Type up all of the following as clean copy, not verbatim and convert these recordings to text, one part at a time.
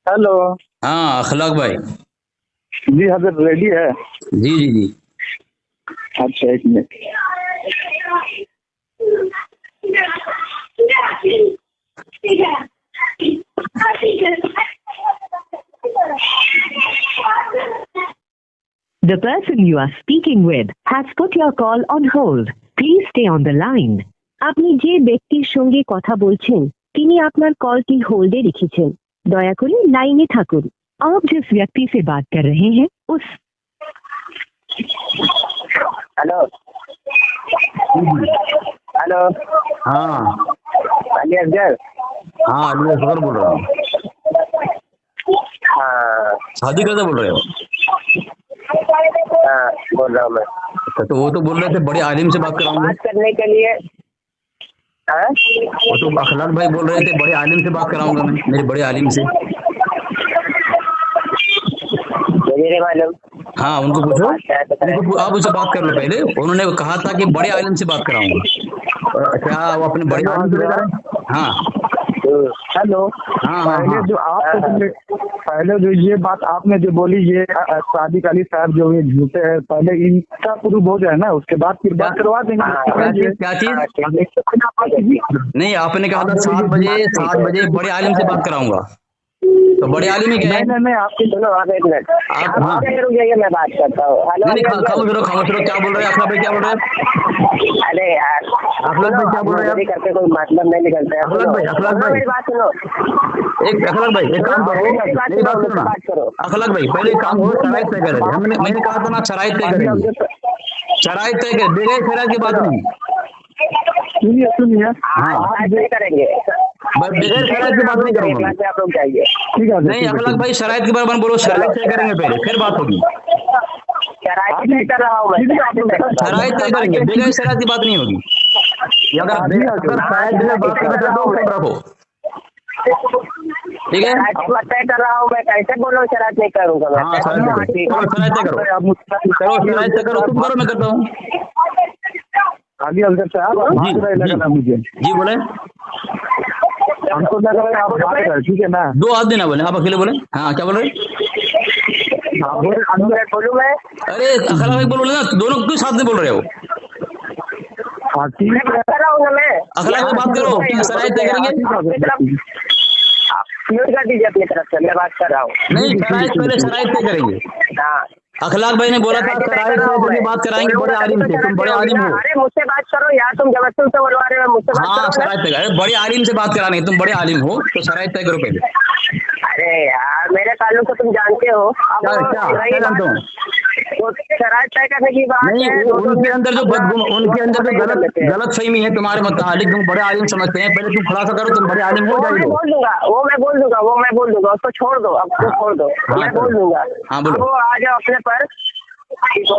Hello. हाँ अखलाक भाई। जी हजरत ready है। जी जी जी। अच्छा एक minute. The person you are speaking with has put your call on hold. Please stay on the line. আপনি যে ব্যক্তির সঙ্গে কথা বলছেন তিনি আপনার কলটি হোল্ডে রেখেছেন। দয়া করে লাইনে থাকুন। आप जिस व्यक्ति से बात कर रहे हैं उस हेलो हेलो। हाँ अली असगर। हाँ अली असगर बोल रहा हूँ। हाँ शादी करते बोल रहे हो? हाँ बोल रहा हूँ मैं। अच्छा, तो वो तो बोल रहे थे बड़े आलिम से बात कराऊंगा। बात करने के लिए। हाँ वो तो अखलाक भाई बोल रहे थे बड़े आलिम से बात कराऊंगा मैं, मेरे बड़े आलिम से। मुझे नहीं मालूम। हाँ उनको पूछो, बताया आप उनसे बात कर लो पहले। उन्होंने कहा था कि बड़े आलिम से बात कराऊंगा। क्या वो अपने बड़े हेलो आलिम से लेकर हजरत। आए? हाँ हेलो। हाँ हाँ पहले हाँ। जो पहले जो ये बात आपने जो बोली ये सादिक अली साहब जो ये झूठे हैं, पहले इनका प्रूफ हो जाए ना, उसके बाद फिर बात करवा देंगे। क्या चीज? नहीं आपने कहा था 7 बजे बड़े आलिम से बात कराऊंगा, तो बड़े आलिम ही गए। नहीं नहीं नहीं, आपकी सुनो आप एक मिनट। आप हाँ रुक जाइए मैं बात करता हूँ। हेलो नहीं खामोश रहो, क्या बोल रहे हैं अखलाक भाई, क्या बोल रहे हैं? अरे यार अखलाक भाई क्या बोल रहे हैं आप? करके कोई मतलब नहीं निकलता है। अखलाक भाई मेरी बात सुनो। एक अखलाक भाई एक काम करो, मेरी बात सुनो ना। बात करो। अखलाक भाई पहले एक काम करो, शराइत तय करेंगे। मैंने कहा था ना शराइत तय करेंगे, शराइत तय कर बगैर शराइत की बात नहीं। सुनिए सुनिए। हाँ ऐसे करेंगे। बस बगैर शराइत की बात नहीं करूंगा मैं। आप लोग जाइए। ठीक है नहीं अखलाक भाई शराइत के बारे में बोलो, शराइत तय करेंगे पहले फिर बात होगी। शराइत तय कर रहा हूँ मैं। शराइत तय करेंगे, बगैर शराइत की बात नहीं होगी। ये अगर शराइत में बात करना चाहते हो सब रखो, ठीक है? तय कर रहा हूँ मैं, कैसे बोलो शराइत नहीं करूँगा मैं। हाँ शराइत तय करो, शराइत तय करो, तुम करो मैं करता हूँ। अली असगर साहब जी लगा मुझे। जी बोले। हमको लग रहा है आप बात कर, ठीक है ना? दो आदमी ना बोले, आप अकेले बोले। हाँ क्या बोल रहे? बोलूँ मैं? अरे अखलाक भाई बोलो ना, दोनों क्यों साथ में बोल रहे हो? हाँ ठीक है। बात कर रहा हूँ ना मैं। अखलाक भाई बात करो, शराइत तय करेंगे। म्यूट कर दीजिए अपनी तरफ से, मैं बात कर रहा हूँ। नहीं शराइत पहले शराइत तय करेंगे। हाँ अखलाक भाई ने बोला था शराइत तय बात कराएंगे बड़े आलिम से, तुम बड़े आलिम हो। अरे मुझसे बात करो यार, तुम जबरदस्ती से बोलवा रहे हो, मुझसे बात हाँ करो। शराइत तय करें, बड़े आलिम से बात कराने, तुम बड़े आलिम हो तो शराइत तय करो पहले। अरे यार मेरे ताल्लुक तो तुम जानते हो। अब क्या जानता हूँ? शराइत तय करने की बात नहीं है। उनके अंदर जो गलत फहमी है तुम्हारे मुतालिक, तुम बड़े आलिम समझते हैं, पहले तुम खुलासा करो, तुम बड़े आलिम हो वो मैं जाएगा। बोल दूंगा, उसको छोड़ दो, अब तो छोड़ दो। मैं बोल दूंगा। हाँ बोलो। अब वो आ जाओ अपने पर।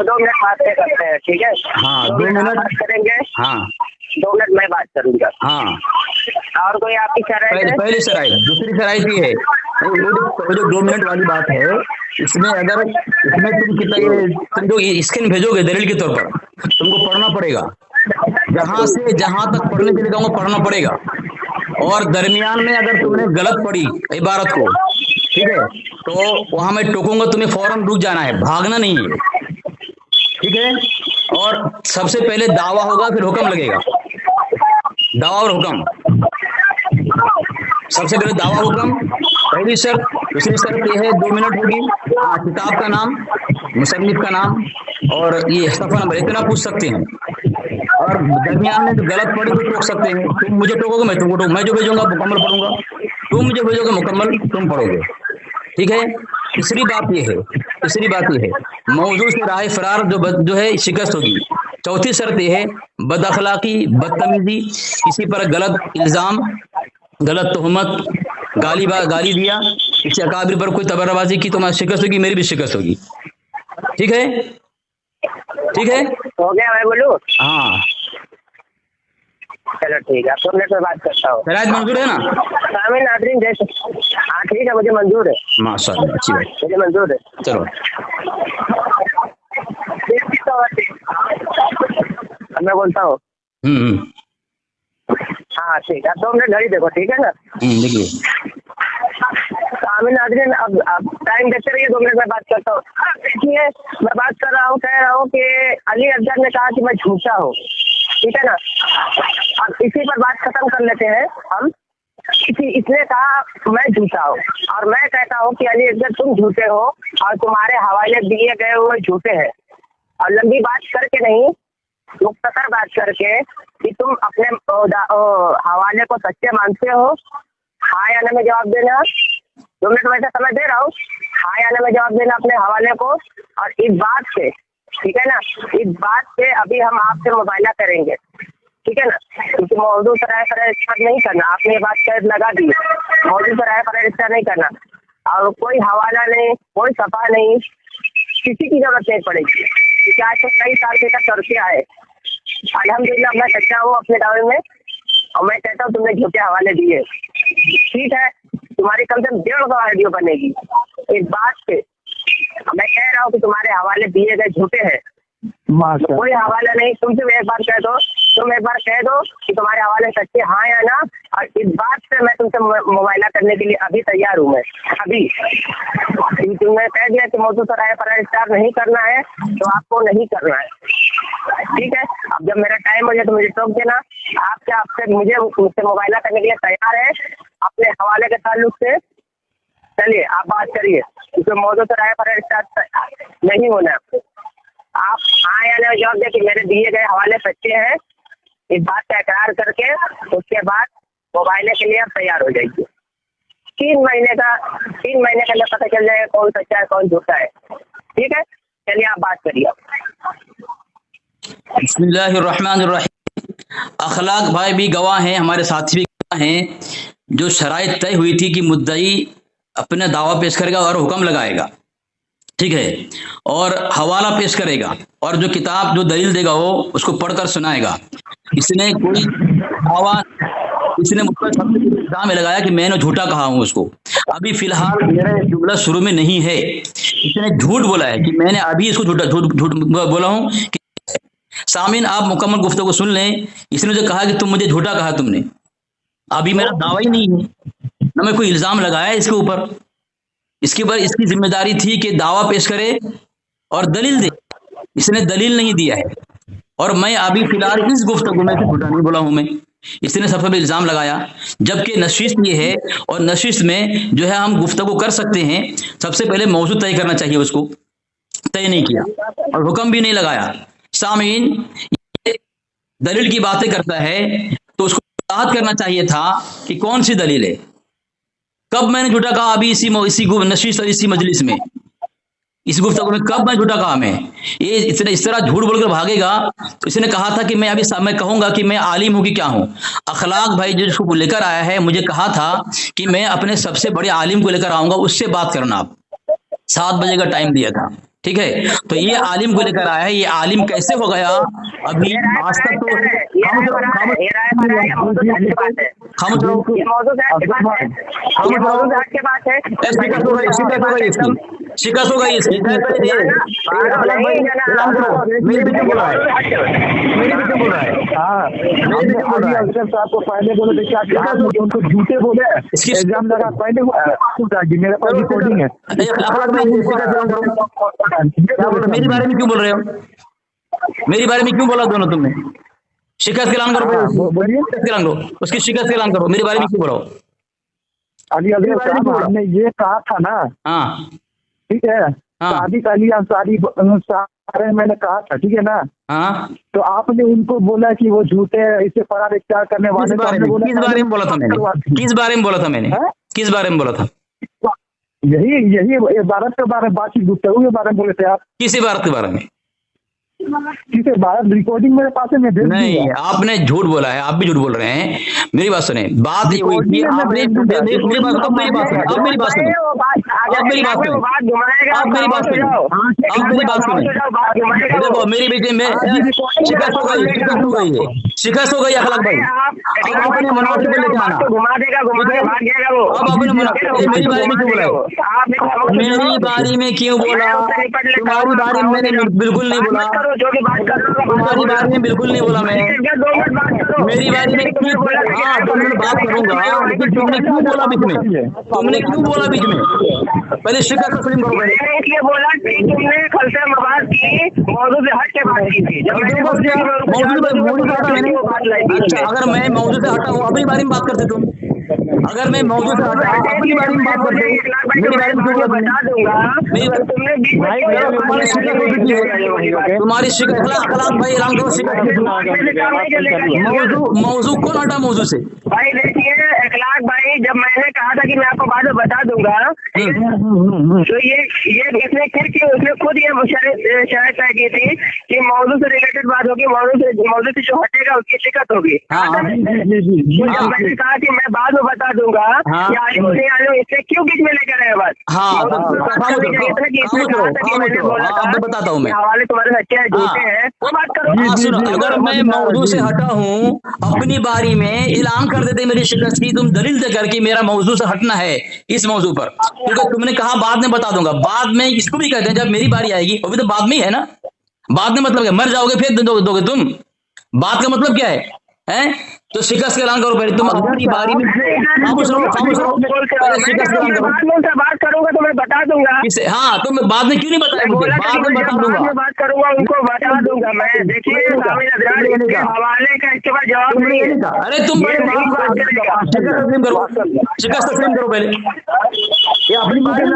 2 मिनट बात करते हैं, ठीक है? हाँ 2 मिनट बात करेंगे। हाँ 2 मिनट मैं बात करूंगा। हाँ। और कोई आपकी शराइत है? पहली शराइत, दूसरी शराइत ये है, वो जो 2 मिनट वाली बात है, इसमें अगर इसमें तुम कितना तुम जो स्कैन भेजोगे दलील के तौर पर, तुमको पढ़ना पड़ेगा। जहां से जहां तक पढ़ने के लिए कहूँगा पढ़ना पड़ेगा, और दरमियान में अगर तुमने गलत पढ़ी इबारत को, ठीक है, तो वहां मैं टोकूंगा, तुम्हें फौरन रुक जाना है, भागना नहीं है, ठीक है? और सबसे पहले दावा होगा फिर हुक्म लगेगा, दावा और हुक्म। सबसे पहले दावा हुक्म पहली शर्त। दूसरी शर्त यह है 2 मिनट होगी। हाँ किताब का नाम, मुसन्निफ का नाम और ये सफा नंबर इतना पूछ सकते हैं, और दरमियान में जो गलत पढ़े तो टोक सकते हैं। तुम मुझे टोकोगे मैं तुमको मैं जो भेजूंगा मुकम्मल पढ़ूंगा, तुम मुझे भेजोगे मुकम्मल तुम पढ़ोगे, ठीक है? तीसरी बात यह है मौजू से राह फरार जो है शिकस्त होगी। चौथी शर्त यह है बदअखलाकी, बदतमीजी, किसी पर गलत इल्जाम, गलत तोहमत, गाली दिया, किसी अकाबिर पर कोई तबर्राबाजी की, तो मैं शिकस्त होगी, मेरी भी शिकस्त होगी, ठीक है? ठीक है हो गया, मैं बोलूँ? हाँ चलो ठीक है, 2 मिनट में बात करता हूँ। शराइत मंजूर है ना? शामिल नाज़रीन जैसे। हाँ ठीक है, मुझे मंजूर है। माशाअल्लाह अच्छी बात, मुझे मंजूर है। चलो। मैं बोलता हूँ। हम्म। हाँ ठीक है, 2 मिनट घड़ी देखो, ठीक है ना? देखिए सामिन नाज़रीन, अब टाइम देखते रहिए, 2 मिनट में बात करता हूँ। देखिए, मैं बात कर रहा हूँ, कह रहा हूँ कि अली अफजल ने कहा कि मैं झूठा हूँ, ठीक है ना। अब इसी पर बात खत्म कर लेते हैं हम। इसने कहा मैं झूठा हूँ और मैं कहता हूँ कि अली अफजल तुम झूठे हो और तुम्हारे हवाले दिए गए हुए झूठे हैं। और लंबी बात करके नहीं, मुख्तसर बात करके कि तुम अपने हवाले को सच्चे मानते हो, हाँ या ना में जवाब देना। 2 मिनट वैसे समय दे रहा हूँ, हाँ या ना में जवाब देना अपने हवाले को। और इस बात से, ठीक है ना, इस बात से अभी हम आपसे मुबायना करेंगे, ठीक है ना, क्योंकि मौजूद सराय फराय रिश्ता नहीं करना। आपने ये बात शायद लगा दी, मौजूद सराय फराय रिश्ता नहीं करना और कोई हवाला नहीं, कोई सफा नहीं, किसी की जरूरत नहीं पड़ेगी, क्योंकि आज तो कई साल से करते आए। अल्हम्दुलिल्लाह मैं सच्चा हूँ अपने दावे में और मैं कहता हूँ तुमने झूठे हवाले दिए, ठीक है, तुम्हारी कम से कम 150 वीडियो बनेगी। इस बात से मैं कह रहा हूँ कि तुम्हारे हवाले दिए गए झूठे हैं, कोई हवाला नहीं। तुम सिर्फ एक बार कह दो, तुम एक बार कह दो कि तुम्हारे हवाले सच्चे हाँ या ना, और इस बात से मैं तुमसे मुबायना करने के लिए अभी तैयार हूँ। मैं अभी तुमने कह दिया कि मौजूद सराय पर स्टार नहीं करना है तो आपको नहीं करना है, ठीक है। अब जब मेरा टाइम हो जाए तो मुझे टोक देना। आप क्या आपसे मुझसे मुबायना करने के लिए तैयार है अपने हवाले के ताल्लुक से? चलिए आप बात करिए, क्योंकि मौजूद सराय पर स्टार नहीं होना। आप हाँ या ना जवाब दे कि मेरे दिए गए हवाले सच्चे हैं, इस बात का इकरार करके उसके बाद मुबायने के लिए आप तैयार हो जाइए। 3 महीने के अंदर पता चल जाएगा कौन सच्चा है कौन झूठा है, ठीक है। चलिए आप बात करिए। बिस्मिल्लाहिर्रहमानिर्रहीम। अखलाक भाई भी गवाह हैं, हमारे साथी भी गवाह हैं। जो शराइत तय हुई थी कि मुद्दई अपना दावा पेश करेगा और हुक्म लगाएगा, ठीक है, और हवाला पेश करेगा और जो किताब जो दलील देगा वो उसको पढ़कर सुनाएगा। इसने कोई दावा, इसने मुझ पर इल्जाम लगाया कि मैंने झूठा कहा हूँ उसको। अभी फिलहाल मेरा जुमला शुरू में नहीं है, इसने झूठ बोला है कि मैंने अभी इसको झूठ बोला हूँ। सामीन आप मुकम्मल गुफ्तगू सुन लें। इसने जो कहा कि तुम मुझे झूठा कहा, तुमने, अभी मेरा दावा ही नहीं है, ना मैं कोई इल्जाम लगाया इसके ऊपर। इसके ऊपर इसकी जिम्मेदारी थी कि दावा पेश करे और दलील दे। इसने दलील नहीं दिया है और मैं अभी फिलहाल इस गुफ्तगू में झूठा नहीं बोला हूं मैं। इसने सबसे पहले इल्जाम लगाया, जबकि नशिस्त ये है और नशिस्त में जो है हम गुफ्तगू कर सकते हैं। सबसे पहले मौजू तय करना चाहिए, उसको तय नहीं किया और हुक्म भी नहीं लगाया। सामीन ये दलील की बातें करता है तो उसको वजाहत करना चाहिए था कि कौन सी दलील है, कब मैंने झूठा कहा। अभी इसी नशिस्त और इसी मजलिस में, इस गुफ्तगू में कब मैं झूठा कहा? मैं ये इस तरह झूठ बोलकर भागेगा तो इसने कहा था कि मैं अभी मैं कहूंगा कि मैं आलिम हूं कि क्या हूं। अखलाक भाई जिसको लेकर आया है, मुझे कहा था कि मैं अपने सबसे बड़े आलिम को लेकर आऊंगा, उससे बात करना। आप 7 बजे का टाइम दिया था, ठीक है, तो ये आलिम को लेकर आया है। ये आलिम कैसे हो गया अभी आज तक? तो शिकस्त हो गई इसकी। आपको पहले बोले थे क्या उनको झूठे बोले, एग्जाम लगा पहले मेरे पास रिकॉर्डिंग है। मेरे बारे में क्यों बोल रहे हो? मेरे बारे में क्यों बोला दोनों तुमने? शिकस्त का ऐलान करो, बोलिए, उसकी शिकस्त का ऐलान करो। मेरे बारे में क्यों बोला? अली आपने ये कहा था ना, हाँ ठीक है, सादिक अली अंसारी मैंने कहा था, ठीक है ना, हाँ, तो आपने उनको बोला कि वो झूठे हैं, इससे फरार इख्तियार करने वाले। किस बारे में बोला था मैंने? किस बारे में बोला था मैंने? किस बारे में बोला था? यही इबारत के बारे में, बातचीत गुफ्तगू के बारे में बोले थे आप। किस इबारत के बारे में? किस इबारत? रिकॉर्डिंग मेरे पास है, मैं भेज दूंगा। नहीं, आपने झूठ बोला है, आप भी झूठ बोल रहे हैं। मेरी बात सुने, बात ये हुई थी आपने, मेरी बात सुने, अब मेरी बात सुने, अब मेरी बात सुनो, बात घुमाएगा, अब मेरी बात सुनो, अब मेरी बात सुनो। देखो मेरी बीच में शिकस्त हो गई, शिकस्त हो गई है, शिकस्त हो गई अखलाक भाई। अब आपने मुनाफे को लेके आना, घुमा देगा, घुमा के भाग जाएगा वो। अब आपने मेरी बारी में क्यों बोला? मेरी बारी में क्यों बोला? तुम्हारी बारी में मैंने बिल्कुल नहीं बोला, जो भी बात कर रहा तुम्हारी बारी में बिल्कुल नहीं बोला मैं। मेरी बारी में हाँ 2 मिनट बात करूंगा, लेकिन तुमने क्यों बोला बीच में? तुमने क्यों बोला बीच में? पहले शिकस्त तस्लीम करो। मैंने इसलिए बोला कि तुमने कल से मवाद की मौजूद से हट के बात की थी। जब मैंने अच्छा अगर मैं मौजूद से हटा हूँ अपनी बारे में बात करते तुम, अगर मैं मौजूद से हटा अपनी बारे में बात करते मेरी बारे में क्यों बता दूंगा? तुम्हारी शिकस्त अखलाक भाई ऐलान करो, शिकस्त मौजू कौन हटा मौजू से? भाई देखिए अखलाक भाई, जब मैंने कहा था कि मैं आपको बाद में बता दूंगा, तो ये इसने फिर क्यों, उसने खुद ये शर्त तय की थी कि मौजू से रिलेटेड बात होगी, मौजू से जो हटेगा उसकी शिकस्त होगी। मैंने कहा कि मैं बाद में बता दूंगा कि आलिम नहीं आलिम, इससे क्यों बीच में लेकर आए बात? बताता हूँ मैं, हवाले तुम्हारे अच्छे हैं, झूठे हैं, वो बात करो। सुनो, अगर मैं मौजू से हटा हूँ अपनी बारी में ऐलान कर देते मेरी शिकस्त की, तुम दलील देकर कि मेरा मौजू से हटना है इस मौजू पर, क्योंकि तुमने कहा बाद में बता दूंगा। बाद में इसको भी कहते हैं जब मेरी बारी आएगी, अभी तो बाद में ही है ना। बाद में मतलब क्या, मर जाओगे फिर दोगे तुम? बात का मतलब क्या है? तो शिकस्त का ऐलान करो पहले, तुम अपनी बारी में खामोश रहो, खामोश रहो, शिकस्त का ऐलान करो। बात करूंगा तो मैं बता दूंगा। हाँ तुम बाद में क्यों नहीं बताया मुझे? बाद में बता दूंगा, बात करूंगा उनको बता दूंगा मैं। देखिए हवाले का इसके बाद जवाब नहीं है। अरे तुम शिकस्त तस्लीम करो पहले, ये अपनी बारी में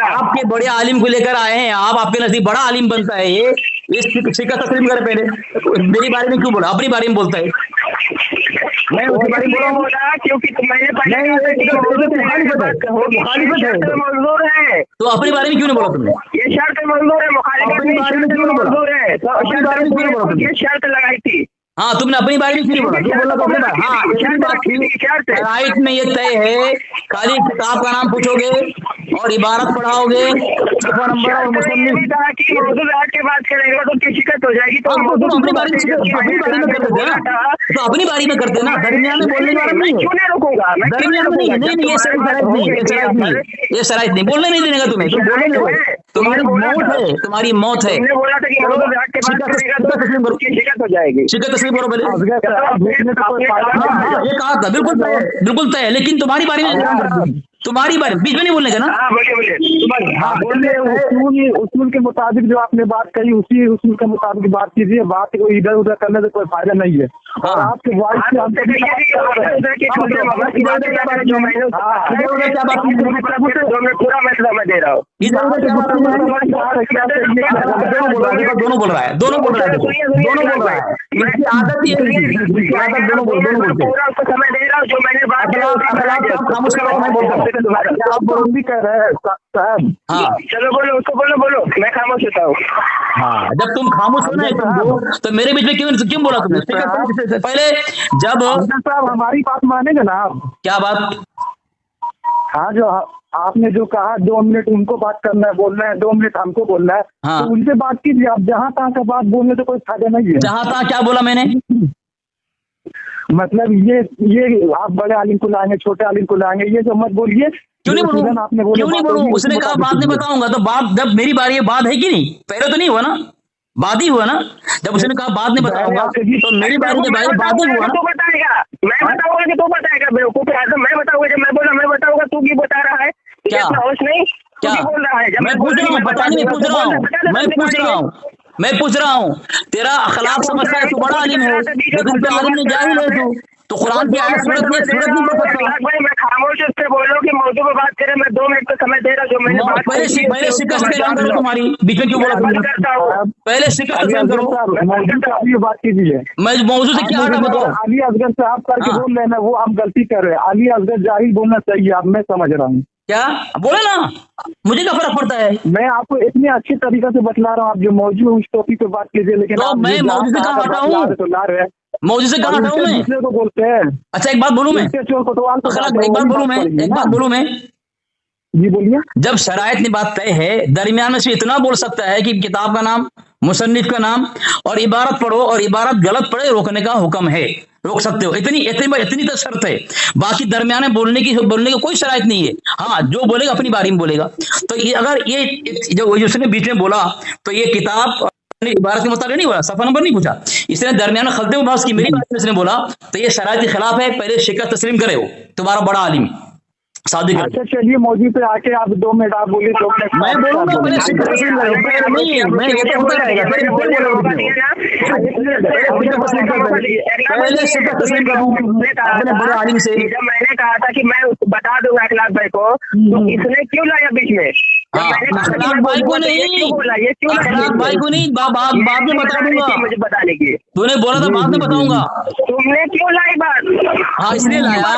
आपके बड़े आलिम को लेकर आए हैं आप, आपके नजदीक बड़ा आलिम बनता है ये, इस शिकस्त तस्लीम करे पहले। मेरी बारे में क्यों बोला? अपनी बारे में बोलता है। मैं उसके बारे में बोला क्योंकि मैंने मंजूर है, तो अपनी बारे में क्यों नहीं बोला तुमने? ये शर्त मंजूर है, मुखालिफत में मंजूर है, ये शर्त लगाई थी। हाँ तुमने अपनी बारे में क्यों बोला? बोला तो अपने बारे। हाँ इतनी बात थी, राइट में ये तय है, खाली किताब का नाम पूछोगे और इबारत पढ़ाओगे, सफा नंबर और मुसन्निफ के बात करेंगे तो क्या शिकस्त हो जाएगी? तो अपनी बारी में कर देते ना, तो अपनी बारी में करते ना, दरमियान में बोलने वाला नहीं है। क्यों नहीं रुकूंगा? दरमियान में नहीं, ये शराइत नहीं, ये शराइत नहीं, बोलने नहीं देगा तुम्हें, तुम बोलेंगे, तुम्हारी मौत है, तुम्हारी मौत है। बोला था कि शिकस्त हो जाएगी। शिकस्त तस्लीम करो पहले। ये कहा था, बिल्कुल तय है, बिल्कुल तय है, लेकिन तुम्हारी बारी में, तुम्हारी बारी बीच में नहीं बोलने का ना। उसूल के मुताबिक जो आपने बात कही उसी उसूल के मुताबिक बात कीजिए, बात को इधर उधर करने से कोई फायदा नहीं है। और आपके वॉइस से पूरा मैं समझ दे रहा हूँ, दोनों बोल रहा है, दोनों बोल रहा है, दोनों बोल रहा है, इसकी आदत ही है, दोनों बोलते हैं। पूरा उसको समय दे रहा हूँ, जो मैंने बात खामोश करो, मैं बोलता हूँ। आप भी कह रहे हैं साहब। हाँ चलो बोलो, उसको बोलो, मैं खामोश होता हूँ। हाँ जब तुम खामोश हो ना तो मेरे बीच में क्यों बोला तुमने? पहले जब साहब हमारी बात मानेंगे ना आप? क्या बात? हाँ जो आपने जो कहा 2 मिनट उनको बात करना है, बोलना है, 2 मिनट हमको बोलना है, हाँ। तो उनसे बात कीजिए। आप जहाँ तहाँ का बात बोलने से कोई फायदा नहीं है। जहाँ तहाँ क्या बोला मैंने? मतलब ये आप बड़े आलिम को लाएंगे, छोटे आलिम को लाएंगे, ये सब मत बोलिए। क्यों नहीं बोलूं? आपने बोला क्यों नहीं बोलूं? उसने कहा बाद में बताऊंगा, तो बात जब मेरी बारी है, बात है कि नहीं? पहले तो नहीं हुआ ना, बाद ही हुआ ना। जब उसने कहा बाद में बताऊंगा तो मेरी बारी में बाद ही हुआ ना। तू बताएगा, मैं बताऊंगा कि तू बताएगा? बेवकूफ है, मैं बताऊंगा, जब मैं बोला मैं बताऊंगा, तू की बता रहा है? क्या होश नहीं? क्या बोल रहा है? मैं पूछ रहा हूँ, बताने में पूछ रहा हूँ, मैं पूछ रहा हूँ, तेरा अखलाक समझता है, तू बड़ा आलिम है, लेकिन तू आलिम नहीं, जाहिल है तू कुरान की आयत सूरत नहीं बोल सकता। भाई मैं खामोश उससे बोलो कि मौजू पर बात करें, मैं 2 मिनट का समय दे रहा हूँ, जो मैंने बात पहले शिकस्त का ऐलान करो, तुम्हारी बीच में क्यों बोला? पहले शिकस्त का ऐलान करो, बात कीजिए। मैं मौजू से क्या हटा बताओ? अली असगर से आप करके बोल रहे हैं ना, वो हम गलती कर रहे हैं। अली असगर जाहिल बोलना चाहिए, आप, मैं समझ रहा हूँ। क्या बोले ना, मुझे क्या फर्क पड़ता है? मैं आपको इतने अच्छे तरीके से बतला रहा हूँ, आप जो मौजूद उस टॉपिक पे बात कीजिए। लेकिन तो मैं मौजूद से कहाँ हटाऊं? तो ला रहे हैं मौजूद से कहा था मैं? दूसरे को बोलते हैं। अच्छा एक बात बोलूं मैं, इसके चोर कोतवाल को अखलाक, बात एक बात वही बोलूं बात मैं, पड़ेगी एक ना। बात बोलूं मैं। जी बोलिए। जब शरायत की बात तय है, दरमियान में से इतना बोल सकता है कि किताब का नाम, मुसन्निफ का नाम और इबारत पढ़ो, और इबारत गलत पढ़े रोकने का हुक्म है, रोक सकते हो, इतनी इतनी इतनी तो शर्त है। बाकी दरमियान में बोलने की कोई शरायत नहीं है। हाँ, जो बोलेगा अपनी बारी में बोलेगा। तो ये अगर ये जो उसने बीच में बोला, तो ये किताब इबारत के मुताबिक नहीं बोला, सफा नंबर नहीं पूछा, इसने दरमियान में खलते हुए बात की, मेरी बात इसने बोला, तो ये शरायत के खिलाफ है। पहले शिकस्त तस्लीम करे, हो तुम्हारा बड़ा आलिम शादी कर। अच्छा चलिए मौजूद पे आके आप 2 मिनट आप बोलिए तो मैं बोलूंगा पहले शिकस्त तस्लीम करे, नहीं मैं ये तो होता रहेगा, पहले शिकस्त तस्लीम करूं अपने बड़े आलिम से। जब मैंने कहा था कि मैं बता दूंगा अखलाक भाई को, तो इसने क्यों लाया बीच में? अखलाक भाई को नहीं, अखलाक भाई को नहीं, बाद में बता दूंगा मुझे बताने की। तूने बोला था बाद में बताऊंगा। तुमने क्यों लाई बात? हाँ इसलिए लाया,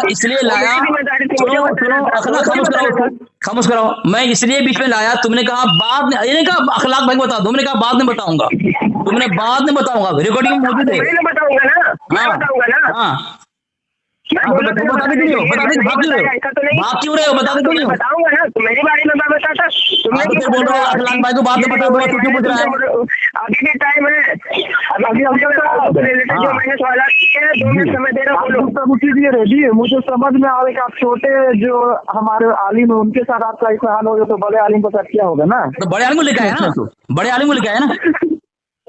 इसलिए लाया। सुनो अखलाक, खामोश कराओ। मैं इसलिए बीच में लाया, तुमने कहा बाद में, ये नहीं कहा अखलाक भाई बता दो, तुमने कहा बाद में बताऊंगा, तुमने बाद में बताऊंगा, रिकॉर्डिंग मौजूद है। मैं बताऊंगा ना, मैं बताऊंगा ना। हाँ बता देते नहीं हो, बता देते भाग क्यों रहे हो, भाग क्यों रहे हो, बता देते नहीं हो। बताऊंगा ना, तो मेरी बारे में मैं बताता। तुमने बोल रहे हो अखलाक भाई को बाद में बता दूंगा, क्यों पूछ रहा है? अभी भी टाइम है, अभी जो मैंने सवाल किए 2 मिनट समय दे रहा हूँ। सब उसी लिए रेडी है। मुझे समझ में आ रहा है कि आप छोटे जो हमारे आलिम है उनके साथ आपका ऐसा हाल हो गया, तो बड़े आलिम के साथ क्या होगा ना? तो बड़े आलिम को लेकर आया ना, बड़े आलिम को लेकर आया ना,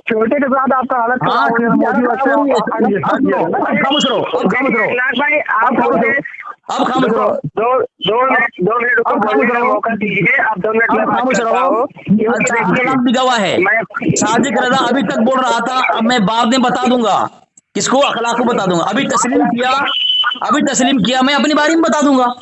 छोटे के साथ आपका हालत खराब हो गया। खामोश रहो, अब खामोश रहो, भाई आप अब खामोश रहो, 2 मिनट मौका दीजिए। आप 2 मिनट अब खामोश रहो। अच्छा अखलाक बिगा हुआ है, सादिक रजा अभी तक बोल रहा था, अब मैं बाद में बता दूंगा किसको, अखलाक को बता दूंगा। अभी तस्लीम किया, मैं अपनी बारी में बता दूंगा।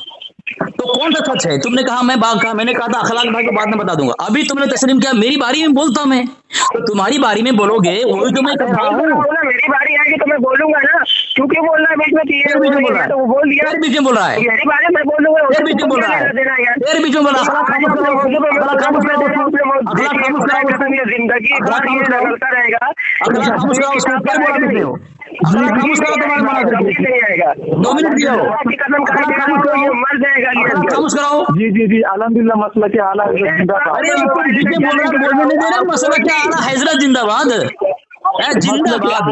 तो कौन सा सच है? तुमने कहा मैं बाग कहा, मैंने कहा था अखलाक भाई को बाद में बता दूंगा। अभी तुमने तस्लीम किया, मेरी बारी में बोलता मैं, तो तुम्हारी बारी में बोलोगे, वही तो मैं कह रहा हूँ। मेरी बारी आएगी तो मैं बोलूंगा ना, क्योंकि बोल रहा है बीच में, बीच में बोल रहा है, तो वो बोल दिया, बीच में बोल रहा है, मेरी बारी में बोलूंगा, बीच में बोल रहा है, बीच में बोल रहा है, जिंदगी बदलता रहेगा, नहीं आएगा। 2 मिनट दिया मर जाएगा। जी अल्हम्दुलिल्लाह मसला के आला अरे बीच में बोल रहा है, बोलने नहीं दे रहा, मसला क्या आला हैजरत जिंदाबाद, जिंदाबाद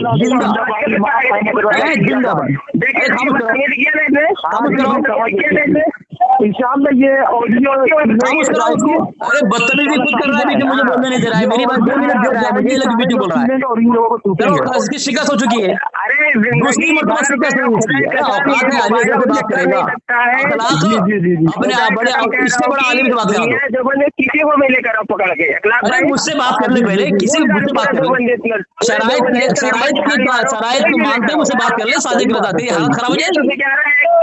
इंशाअल्लाह ये ऑडियो। अरे बदतमीजी खुद कर रहा है, बीच मुझे बोलने नहीं दे रहा है, मेरी बात 2 मिनट दे रहा है, मुझे लगी बीच बोल रहा है। चलो इसकी शिकस्त हो चुकी है, दूसरी मरतबा शिकस्त नहीं हुई है। औकात है आलिम से बात करेगा, अपने बड़े इससे बड़ा आलिम से बात करेगा। जो बंदे किसी को भी लेकर आप पकड़ के, अरे मुझसे बात कर ले पहले, किसी मुझसे बात कर ले, शराइत को मानते हैं, मुझसे बात कर ले, शादी की बताते हैं, हालत खराब हो जाएगी,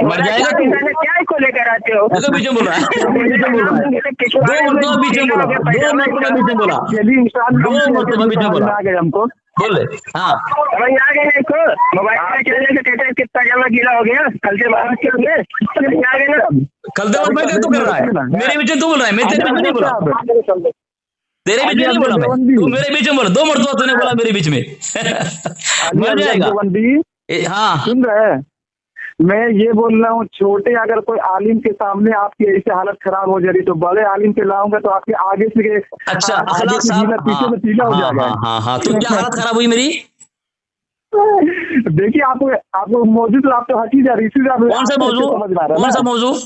मर जाएगा तू। क्या इसको लेकर आते हो? तो बीच में बोल रहा है, बीच में बोल रहा है, 2 मरतबा बीच में बोला, 2 मरतबा बीच में बोला, 2 मरतबा बीच में बोला, आ गए हमको बोल ले। हाँ समझ आ गए इसको, मोबाइल में चलने से कहते हैं कितना जमा गीला हो गया, कल से बाहर चल आ गए ना। कल दे मैं तू कर रहा है, मेरे बीच में तू बोल रहा है, मैं तेरे बीच में नहीं बोला, तेरे बीच में नहीं बोला मैं, तू मेरे बीच में बोला, 2 मरतबा तूने बोला मेरे बीच में। मर जाएगा। हाँ सुन रहे हैं, मैं ये बोल रहा हूँ, छोटे अगर कोई आलिम के सामने आपकी ऐसे हालत खराब हो जा रही, तो बड़े आलिम पे लाऊंगा तो आपके आगे से अच्छा अखलाक साहब पीछे में पीला हो जाएगा। हाँ तो क्या हालत खराब हुई मेरी? देखिए आपको मौजूद तो आप तो हटी जा रही, इसीलिए कौन सा मौजूद, कौन सा मौजूद,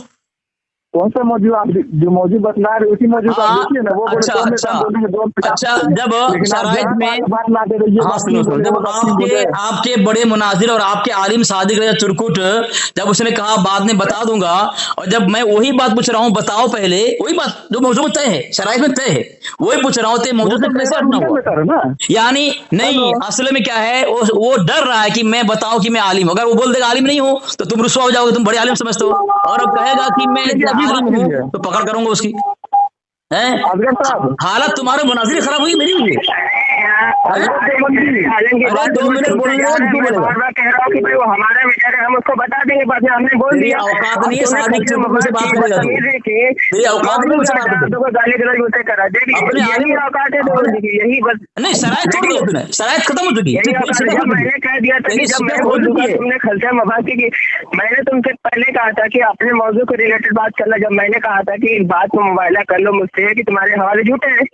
कौन सा मौजूद आप जो मौजूद बतला रहे उसी मौजूद आप देखिए ना। वो अच्छा जब शराइत में जब आपके बड़े मुनाजिर और आपके आलिम सादिक रजा चुरकुट जब उसने कहा बाद में बता दूंगा, और जब मैं वही बात पूछ रहा हूँ, बताओ पहले वही बात जो मौजूद में तय है, शराइत में तय है, वही पूछ रहा हूँ, मौजूद में कैसे हटना हुआ? यानी नहीं, असल में क्या है, वो डर रहा है कि मैं बताऊं कि मैं आलिम, अगर वो बोल देगा आलिम नहीं हो तो तुम रुस्वा हो जाओगे, तुम बड़े आलिम समझते हो, और अब कहेगा कि मैं आलिम हूं तो पकड़ करूंगा उसकी। हालत तुम्हारे मुनाजिर खराब हुई, मेरी हुई। 2 मिनट बोलने के बाद क्यों बोलेगा? बार कह रहा हूँ कि भाई वो हमारा विचार है, हम उसको बता देंगे, बाद में हमने बोल दिया। औकात नहीं है सादिक से मुझसे बात करेगा तू, मेरी औकात नहीं मुझसे बात करेगा, गाली गलौज मुझसे करा दे, अपने यही औकात है, यही बस। नहीं शरायत छोड़ दिया तूने, शरायत खत्म हो चुकी है। जब मैंने कह दिया था कि जब मैं बोलूंगा तुमने खलचा मबासी की, मैंने तुमसे पहले कहा था कि अपने मौजू को रिलेटेड बात करना, जब मैंने कहा था कि इस बात को मुबाइला कर लो मुझसे कि तुम्हारे हवाले झूठे हैं,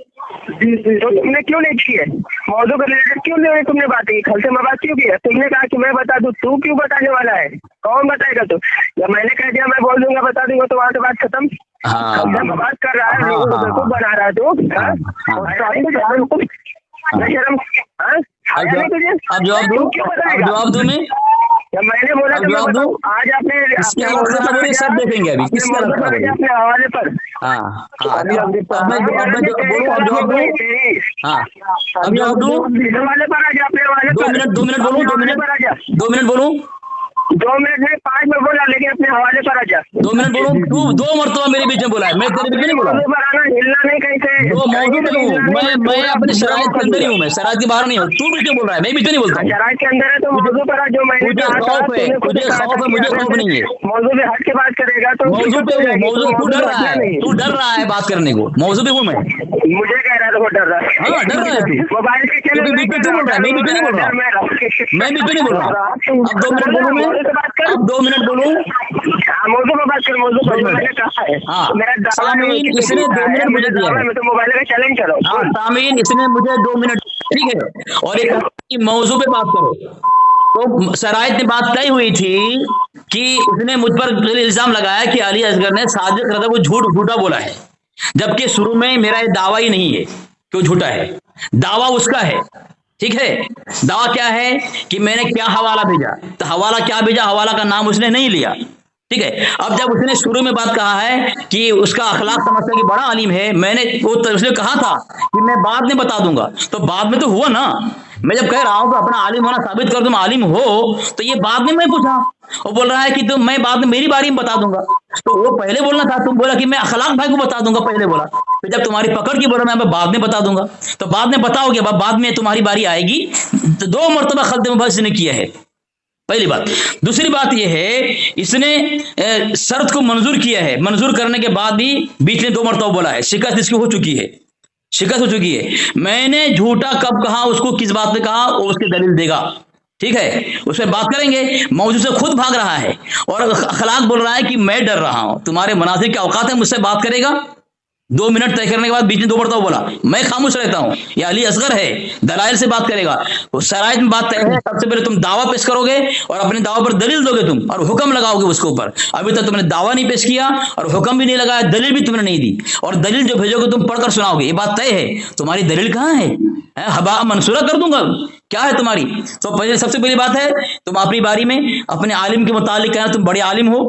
तो तुमने क्यों नहीं की है? मौजू को रिलेटेड क्यों नहीं तुमने बात की? खलचा मबास क्यों की है? तुमने कहा कि मैं बता दूं, तू क्यों बताने वाला है? कौन बताएगा तू? जब मैंने कह दिया मैं बोल दूंगा बता दूंगा, तो वहां से बात खत्म। खलचा मबास कर रहा है, लोगों को बेवकूफ बना रहा है तू। शर्म अब जवाब दूं मैं? जब मैंने बोला तो जवाब दूं? आज आपने इसके हालात सब देखेंगे अभी, किसके हालात खराब है अपने हवाले पर। हाँ अब मैं जवाब दूं? हवाले पर आ जा, अपने हवाले 2 मिनट बोलूं? 2 मिनट बोलूं? 2 मिनट नहीं 5 में बोला, लेकिन अपने हवाले पर आ जा। 2 मिनट बोलूं? तू 2 मरतबा मेरे बीच में बोला है, मैं तेरे बीच में नहीं बोला। हिलना नहीं कहीं से। तो मौजूद हूँ मैं अपने शरायत के अंदर ही हूँ, मैं शरायत के बाहर नहीं हूँ। तू बीच में बोल रहा है, मैं बीच में नहीं बोलता हूँ। शरायत के अंदर है तो मौजू पर जो मैंने मुझे खौफ है, मुझे खौफ नहीं है। मौजू पे हट के बात करेगा तो मौजू पे हूँ, मौजू तू डर रहा है, तू डर रहा है बात करने को। मौजू पे हूँ मैं, मुझे कह रहा है तो डर रहा है। हाँ डर रहा है तू। मोबाइल के तू बीच में क्यों बोल रहा है? मैं बीच में नहीं बोल रहा, मैं बीच में नहीं बोल रहा। अब 2 मिनट बोलूं मैं? अब 2 मिनट बोलूं? मौजू में बात कर, मौजू मैंने कहा है। हाँ मेरा सामीन इसने 2 मिनट मुझे दिया है। मैं तो मोबाइल का चैलेंज करो। हाँ सामीन इसने मुझे 2 मिनट, ठीक है, और एक मौजू पे बात करो। तो शरायत में बात तय हुई थी कि उसने मुझ पर इल्जाम लगाया कि अली असगर ने साजिद रजा को झूठा बोला है, जबकि शुरू में मेरा ये दावा ही नहीं है कि वो झूठा है, दावा उसका है। ठीक है, दावा क्या है कि मैंने क्या हवाला भेजा, तो हवाला क्या भेजा, हवाला का नाम उसने नहीं लिया। ठीक है, अब जब उसने शुरू में बात कहा है कि उसका अखलाक समझता कि बड़ा आलिम है, मैंने वो उसने कहा था कि मैं बाद में बता दूंगा, तो बाद में तो हुआ ना। मैं जब कह रहा हूं कि अपना आलिम होना साबित कर, तुम आलिम हो, तो ये बाद में मैं पूछा, वो बोल रहा है कि तुम मैं बाद में मेरी बारी में बता दूंगा। तो वो पहले बोलना था, तुम बोला कि मैं अखलाक भाई को बता दूंगा, पहले बोला। तो जब तुम्हारी पकड़ की बोला मैं बाद में बता दूंगा, तो बाद में बताओगे, बाद में तुम्हारी बारी आएगी। तो 2 मरतबा खल्त मुबस्सिर ने किया है, पहली बात। दूसरी बात यह है, इसने शर्त को मंजूर किया है, मंजूर करने के बाद भी बीच में 2 मरतबा बोला है, शिकस्त इसकी हो चुकी है, शिकस्त हो चुकी है। मैंने झूठा कब कहा, उसको किस बात पे कहा, वो उसकी दलील देगा। ठीक है, उसमें बात करेंगे। मौजूद से खुद भाग रहा है और अखलाक बोल रहा है कि मैं डर रहा हूं, तुम्हारे मनासिब के औकात है, मुझसे बात करेगा। 2 मिनट तय करने के बाद बीच में 2 मरतबा बोला, मैं खामोश रहता हूं, ये अली असगर है, दलाइल से बात करेगा। वो शराइत में बात तय है, सबसे पहले तुम दावा पेश करोगे और अपने दावा पर दलील दोगे तुम, और हुक्म लगाओगे उसके ऊपर। अभी तक तुमने दावा नहीं पेश किया और हुक्म भी नहीं लगाया, दलील भी तुमने नहीं दी, और दलील जो भेजोगे तुम पढ़कर सुनाओगे, ये बात तय है। तुम्हारी दलील कहाँ है? हबा मंसूरा कर दूंगा, क्या है तुम्हारी? तो पहले सबसे पहली बात है, तुम अपनी बारी में अपने आलिम के मुतालिक कहना तुम बड़े आलिम हो,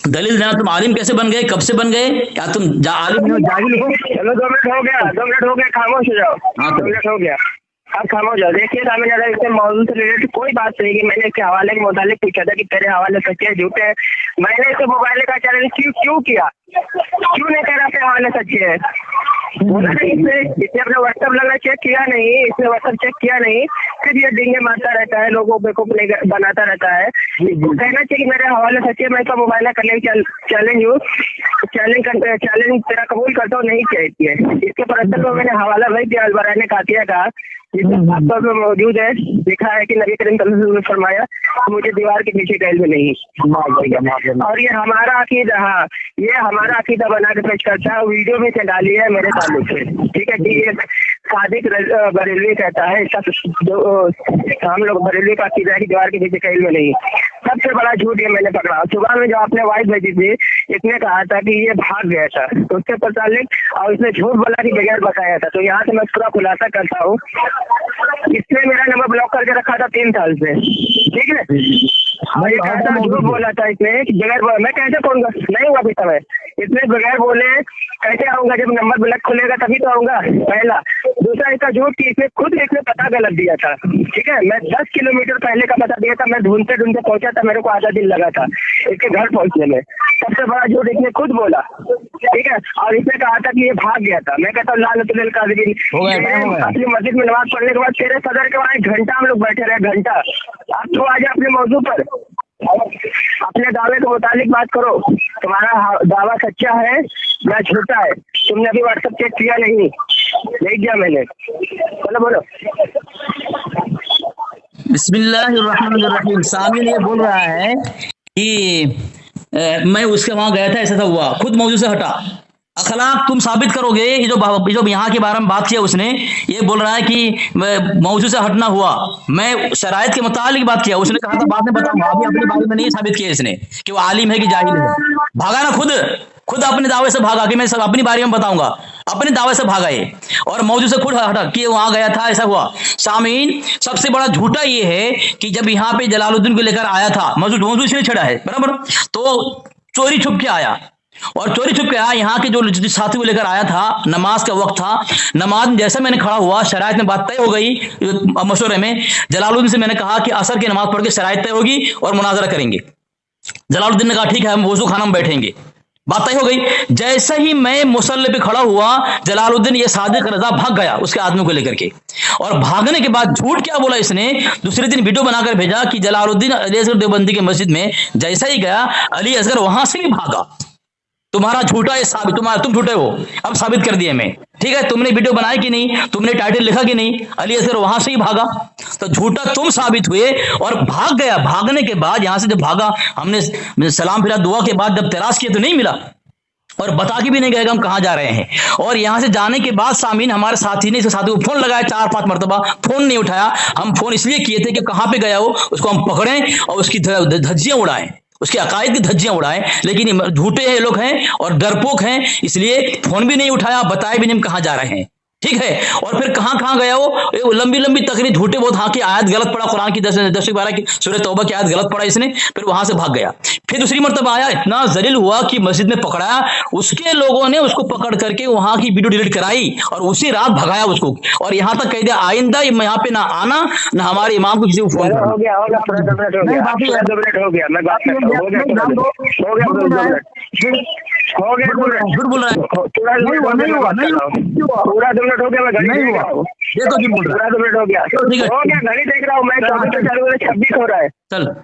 दलील देना तुम आलिम कैसे बन गए, कब से बन गए, क्या तुम आलिम हो, जाहिल हो? चलो 2 मिनट हो गया, 2 मिनट हो गया, खामोश हो जाओ। हाँ 2 मिनट हो गया, अब खामोश जाओ। देखिए सामने ज्यादा इससे मौजूद से रिलेटेड कोई बात नहीं कि मैंने इसके हवाले के मुतालिक पूछा था कि तेरे हवाले सच्चे झूठे हैं। मैंने इसे मोबाइल का चैलेंज क्यों किया, क्यों नहीं कह रहा अपने हवाले सच्चे है? बोला नहीं इसने अपना व्हाट्सएप लगा चेक किया नहीं, इसने व्हाट्सएप चेक किया नहीं, फिर ये डिंगे मारता रहता है, लोगों बेवकूफ बनाता रहता है। कहना चाहिए कि मेरे हवाले सच्चे, मैं तो मोबाइल करने की चैलेंज हूँ, चैलेंज तेरा कबूल करता हूँ, नहीं चाहिए। इसके पर असल में मैंने हवाला भेज दिया, अलबरा ने कातिया का तौर पर मौजूद है, लिखा है कि नबी करीम सल्लल्लाहु अलैहि वसल्लम ने फरमाया मुझे दीवार के पीछे कैल में नहीं। और ये हमारा अकीदा, हाँ ये हमारा अकीदा बना के पेश करता है, वीडियो में से डाली है मेरे ताल्लुक से। ठीक है, कि ये सादिक बरेलवी कहता है, इसका जो हम लोग बरेलवी का अकीदा है कि दीवार के पीछे कैल में नहीं। सबसे बड़ा झूठ ये मैंने पकड़ा। सुबह में जो आपने वाइस भेजी थी, इसने कहा था कि ये भाग गया था, तो उसके मुतालिक, और इसने झूठ बोला कि बगैर बताया था। तो यहाँ से मैं पूरा खुलासा करता हूँ, इसने मेरा नंबर ब्लॉक करके रखा था 3 साल से। ठीक है, ये कहता झूठ बोला था इसने कि बगैर, मैं कैसे कहूँगा, नहीं हुआ भी समय, इसने बगैर बोले कैसे आऊंगा, जब नंबर ब्लॉक खुलेगा तभी तो आऊंगा, पहला। दूसरा इसका झूठ कि इसने खुद पता गलत दिया था। ठीक है, मैं 10 किलोमीटर पहले का पता दिया था, मैं ढूंढते पहुंचा था, मेरे को आधा दिन लगा था इसके घर पहुंचने में। सबसे बड़ा झूठ इसने खुद बोला, ठीक है। और इसने कहा था कि ये भाग गया था। मैं कहता हूँ लानतुल काज़िबीन, अपनी मस्जिद में नमाज पढ़ने के बाद तेरे सदर के वहाँ 1 घंटा हम लोग बैठे रहे, घंटा। अब तो आ जाए अपने मौजू पर, अपने दावे के मुताबिक बात करो। तुम्हारा दावा सच्चा है या झूठा है? तुमने अभी व्हाट्सएप चेक किया नहीं? नहीं किया मैंने। बोलो। बिस्मिल्लाहिर्रहमानिर्रहीम। सामिन ये बोल रहा है कि मैं उसके वहां गया था, ऐसा था हुआ, खुद मौजू से हटा। अखलाक तुम साबित करोगे? ये जो यहाँ के बारे में बात किया उसने, ये बोल रहा है कि मौजू से हटना हुआ, मैं शरायत के मुताबिक बात किया। उसने कहा था बाद में बताऊंगा, अभी अपने बारे में नहीं साबित किया इसने कि वो आलिम है कि जाहिल है। भागा ना, खुद अपने दावे से भागा कि मैं सब अपनी बारे में बताऊंगा, अपने दावे से भागा ये, और मौजू से खुद हटा कि वहां गया था, ऐसा हुआ। सामीन, सबसे बड़ा झूठा ये है कि जब यहाँ पे जलालुद्दीन को लेकर आया था, मौजू इसने छड़ा है बराबर, तो चोरी छुप के आया, और चोरी छुप के आया। यहाँ के जो साथी को लेकर आया था, नमाज का वक्त था, नमाज में जैसे मैंने खड़ा हुआ, शरायत में बात तय हो गई मशवरे में। जलालुद्दीन से मैंने कहा कि असर की नमाज पढ़ के शरायत तय होगी और मुनाजरा करेंगे। जलालुद्दीन ने कहा ठीक है, हम वजू खाना में बैठेंगे, बात तय हो गई। जैसे ही मैं मुसल्ले पे खड़ा हुआ, जलालुद्दीन ये सादिक रजा भाग गया उसके आदमी को लेकर के, और भागने के बाद झूठ क्या बोला इसने, दूसरे दिन वीडियो बनाकर भेजा कि जलालुद्दीन अली असगर देवबंदी की मस्जिद में जैसा ही गया, अली असगर वहां से भी भागा। तुम्हारा झूठा है साबित, तुम झूठे हो, अब साबित कर दिया मैं, ठीक है। तुमने वीडियो बनाई कि नहीं, तुमने टाइटल लिखा कि नहीं, अली असगर वहां से ही भागा, तो झूठा तुम साबित हुए और भाग गया। भागने के बाद यहां से जब भागा, हमने सलाम फिरा, दुआ के बाद जब तलाश किया तो नहीं मिला, और बता के भी नहीं गएगा हम कहां जा रहे हैं। और यहां से जाने के बाद सामीन, हमारे साथी ने इसके साथी को फोन लगाया 4-5 मरतबा, फोन नहीं उठाया। हम फोन इसलिए किए थे कि कहां पे गया हो, उसको हम पकड़ें और उसकी धज्जियां उड़ाएं, उसके अकायद की धज्जियां उड़ाएं। लेकिन झूठे हैं लोग हैं और डरपोक हैं, इसलिए फोन भी नहीं उठाया, बताए भी नहीं हम कहां जा रहे हैं, ठीक है। और फिर कहां गया वो लंबी तकरीर, झूठे बहुत, हाँ की आयत गलत पड़ा, कुरान की 10-12 की सूरह तौबा की आयत गलत पड़ा इसने, फिर वहां से भाग गया। फिर दूसरी मरतबा आया, इतना जलील हुआ कि मस्जिद में पकड़ाया, उसके लोगों ने उसको पकड़ करके वहां की वीडियो डिलीट कराई और उसी रात भगाया उसको, और यहाँ तक कह दिया आइंदा यहाँ पे ना आना, ना हमारे इमाम को किसी को फोन करना। हो गया, मैं बात करता हूँ, झूठ बोल रहा है, पूरा 2 मिनट हो गया, मैं घड़ी नहीं देख हुआ, रहा हूँ, ये तो झूठ बोल रहा है। 2 मिनट हो गया, घड़ी देख रहा हूँ मैं, 26 हो रहा है। चल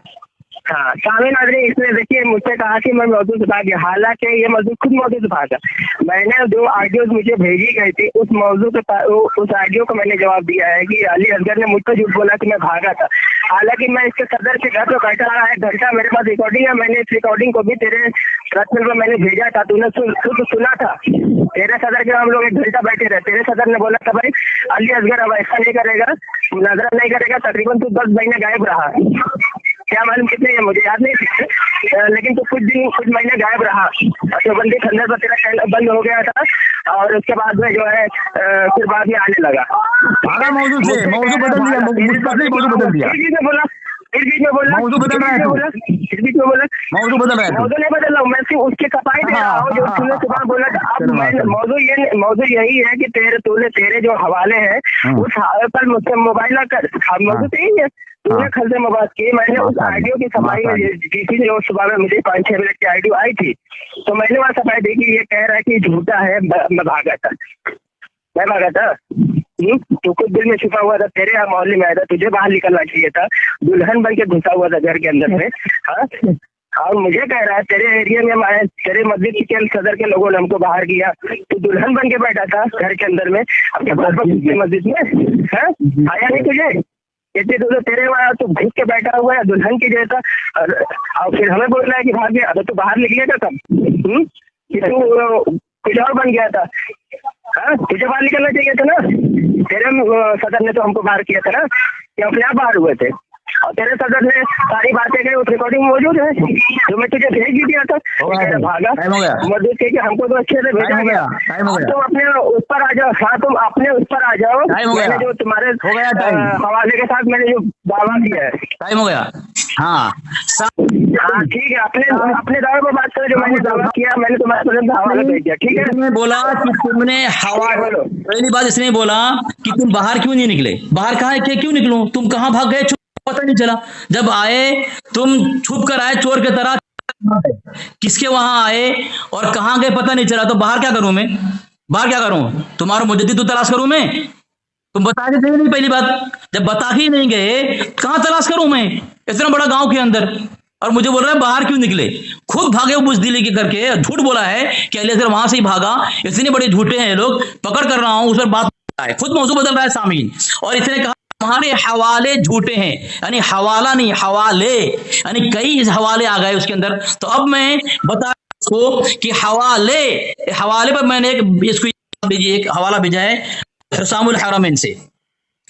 हाँ, सामीन नाज़रीन, इसने देखिए मुझसे कहा कि मैं मौजूद से भाग गया, हालांकि ये मौजूद खुद मौजूद से भागा। मैंने जो ऑडियोज मुझे भेजी गई थी, उस मौजू के उस ऑडियो को मैंने जवाब दिया है कि अली असगर ने मुझसे झूठ बोला कि मैं भागा था। हालांकि मैं इसके सदर के घर पे बैठा रहा 1 घंटा, मेरे पास रिकॉर्डिंग है, मैंने इस रिकॉर्डिंग को भी तेरे पर्सनल पर मैंने भेजा था, तूने खुद सुना था। तेरे सदर के हम लोग 1 घंटा बैठे रहे, तेरे सदर ने बोला था भाई अली असगर अब ऐसा नहीं करेगा, मुनाज़रा नहीं करेगा। तकरीबन तू 10 महीने गायब रहा, क्या मालूम कितने, मुझे याद नहीं, लेकिन तो कुछ महीने गायब रहा। देवबंदी खंडर पर तेरा चैनल बंद हो गया था, और उसके बाद में जो है फिर बाद में आने लगा। मौजू बदल दिया, मौजू बदल दिया, फिर बीच में बोला मौजू बदल रहा है, मौजू बदल रहा है, मौजू नहीं बदल रहा हूँ मैं, सिर्फ उसके कपाई दे रहा हूँ जो तूने सुबह बोला था। अब मैं मौजू यही है कि तेरे जो हवाले हैं उस हवाले पर मुझसे मोबाइल ना कर, मौजू तो यही है, तूने कल से मोबाइल की, मैंने उस ऑडियो की सफाई में की थी, जो सुबह में मुझे 5-6 मिनट की ऑडियो आई थी, तो मैंने वहाँ सफाई दी कि ये कह रहा है कि झूठा है, मैं भागा था। तो कुछ दिल में छुपा हुआ था, तेरे यहाँ मोहल्ले में आया था, तुझे बाहर निकलना चाहिए था, दुल्हन बन के घुसा हुआ था घर के अंदर में। हाँ, और मुझे कह रहा है तेरे एरिया में आया, तेरे मस्जिद के सदर के लोगों ने हमको बाहर किया, तू दुल्हन बन के बैठा था घर के अंदर में, अपने मस्जिद में आया नहीं तुझे, इतने तो तेरे वहाँ तो घुस के बैठा हुआ है दुल्हन की जैसा, और फिर हमें बोल रहा है कि भाग गया। अब तू बाहर निकलेगा कब, कि तू कुछ और बन गया था? हाँ, तुझे बाहर निकलना चाहिए था ना, तेरे सदर ने तो हमको बाहर किया था ना, कि अपने आप बाहर हुए थे, और तेरे सदर ने सारी बातें कही, उस रिकॉर्डिंग मौजूद है जो मैं तुझे भेज भी दिया था। भागा मस्जिद के, हमको तो अच्छे से भेजा गया, तुम अपने उस पर आ जाओ। हाँ, तुम अपने उस पर आ जाओ, मैंने जो तुम्हारे हवाले के साथ मैंने जो दावा किया है। टाइम हो गया। हाँ ठीक है, अपने दावे पर बात करो, जो मैंने दावा किया मैंने तुम्हारे हवाले भेज दिया, ठीक है। तुमने बोला कि तुमने पहली बात इसने बोला कि तुम बाहर क्यों नहीं निकले, बाहर कहाँ है, क्यों निकलो, तुम कहाँ भाग गए, पता नहीं चला। जब आए तुम छुप कर आए चोर की तरह, किसके वहां आए और कहां गए पता नहीं चला, तो बाहर क्या करूं मैं? बाहर क्या करूं? तुम्हारा मुजद्दिद तो तलाश करूं मैं? तुम बता के थे नहीं, पहली बात जब बता ही नहीं गए कहां तलाश करूं मैं इतना बड़ा गांव के अंदर? और मुझे बोल रहा है बाहर क्यों निकले? खुद भागे वो बुजदिली के करके, झूठ बोला है कि अलीअजहर वहां से ही भागा। इतने बड़े झूठे हैं ये लोग, पकड़ कर रहा हूं उस पर बात है, खुद मौजू बदल रहा है सामीन। और इसने कहा हमारे हवाले झूठे हैं, यानी हवाला नहीं हवाले, यानी कई हवाले आ गए उसके अंदर। तो अब मैं बता उसको कि हवाले, हवाले पर मैंने एक हवाला भेजा है हुसामुल हरमैन से,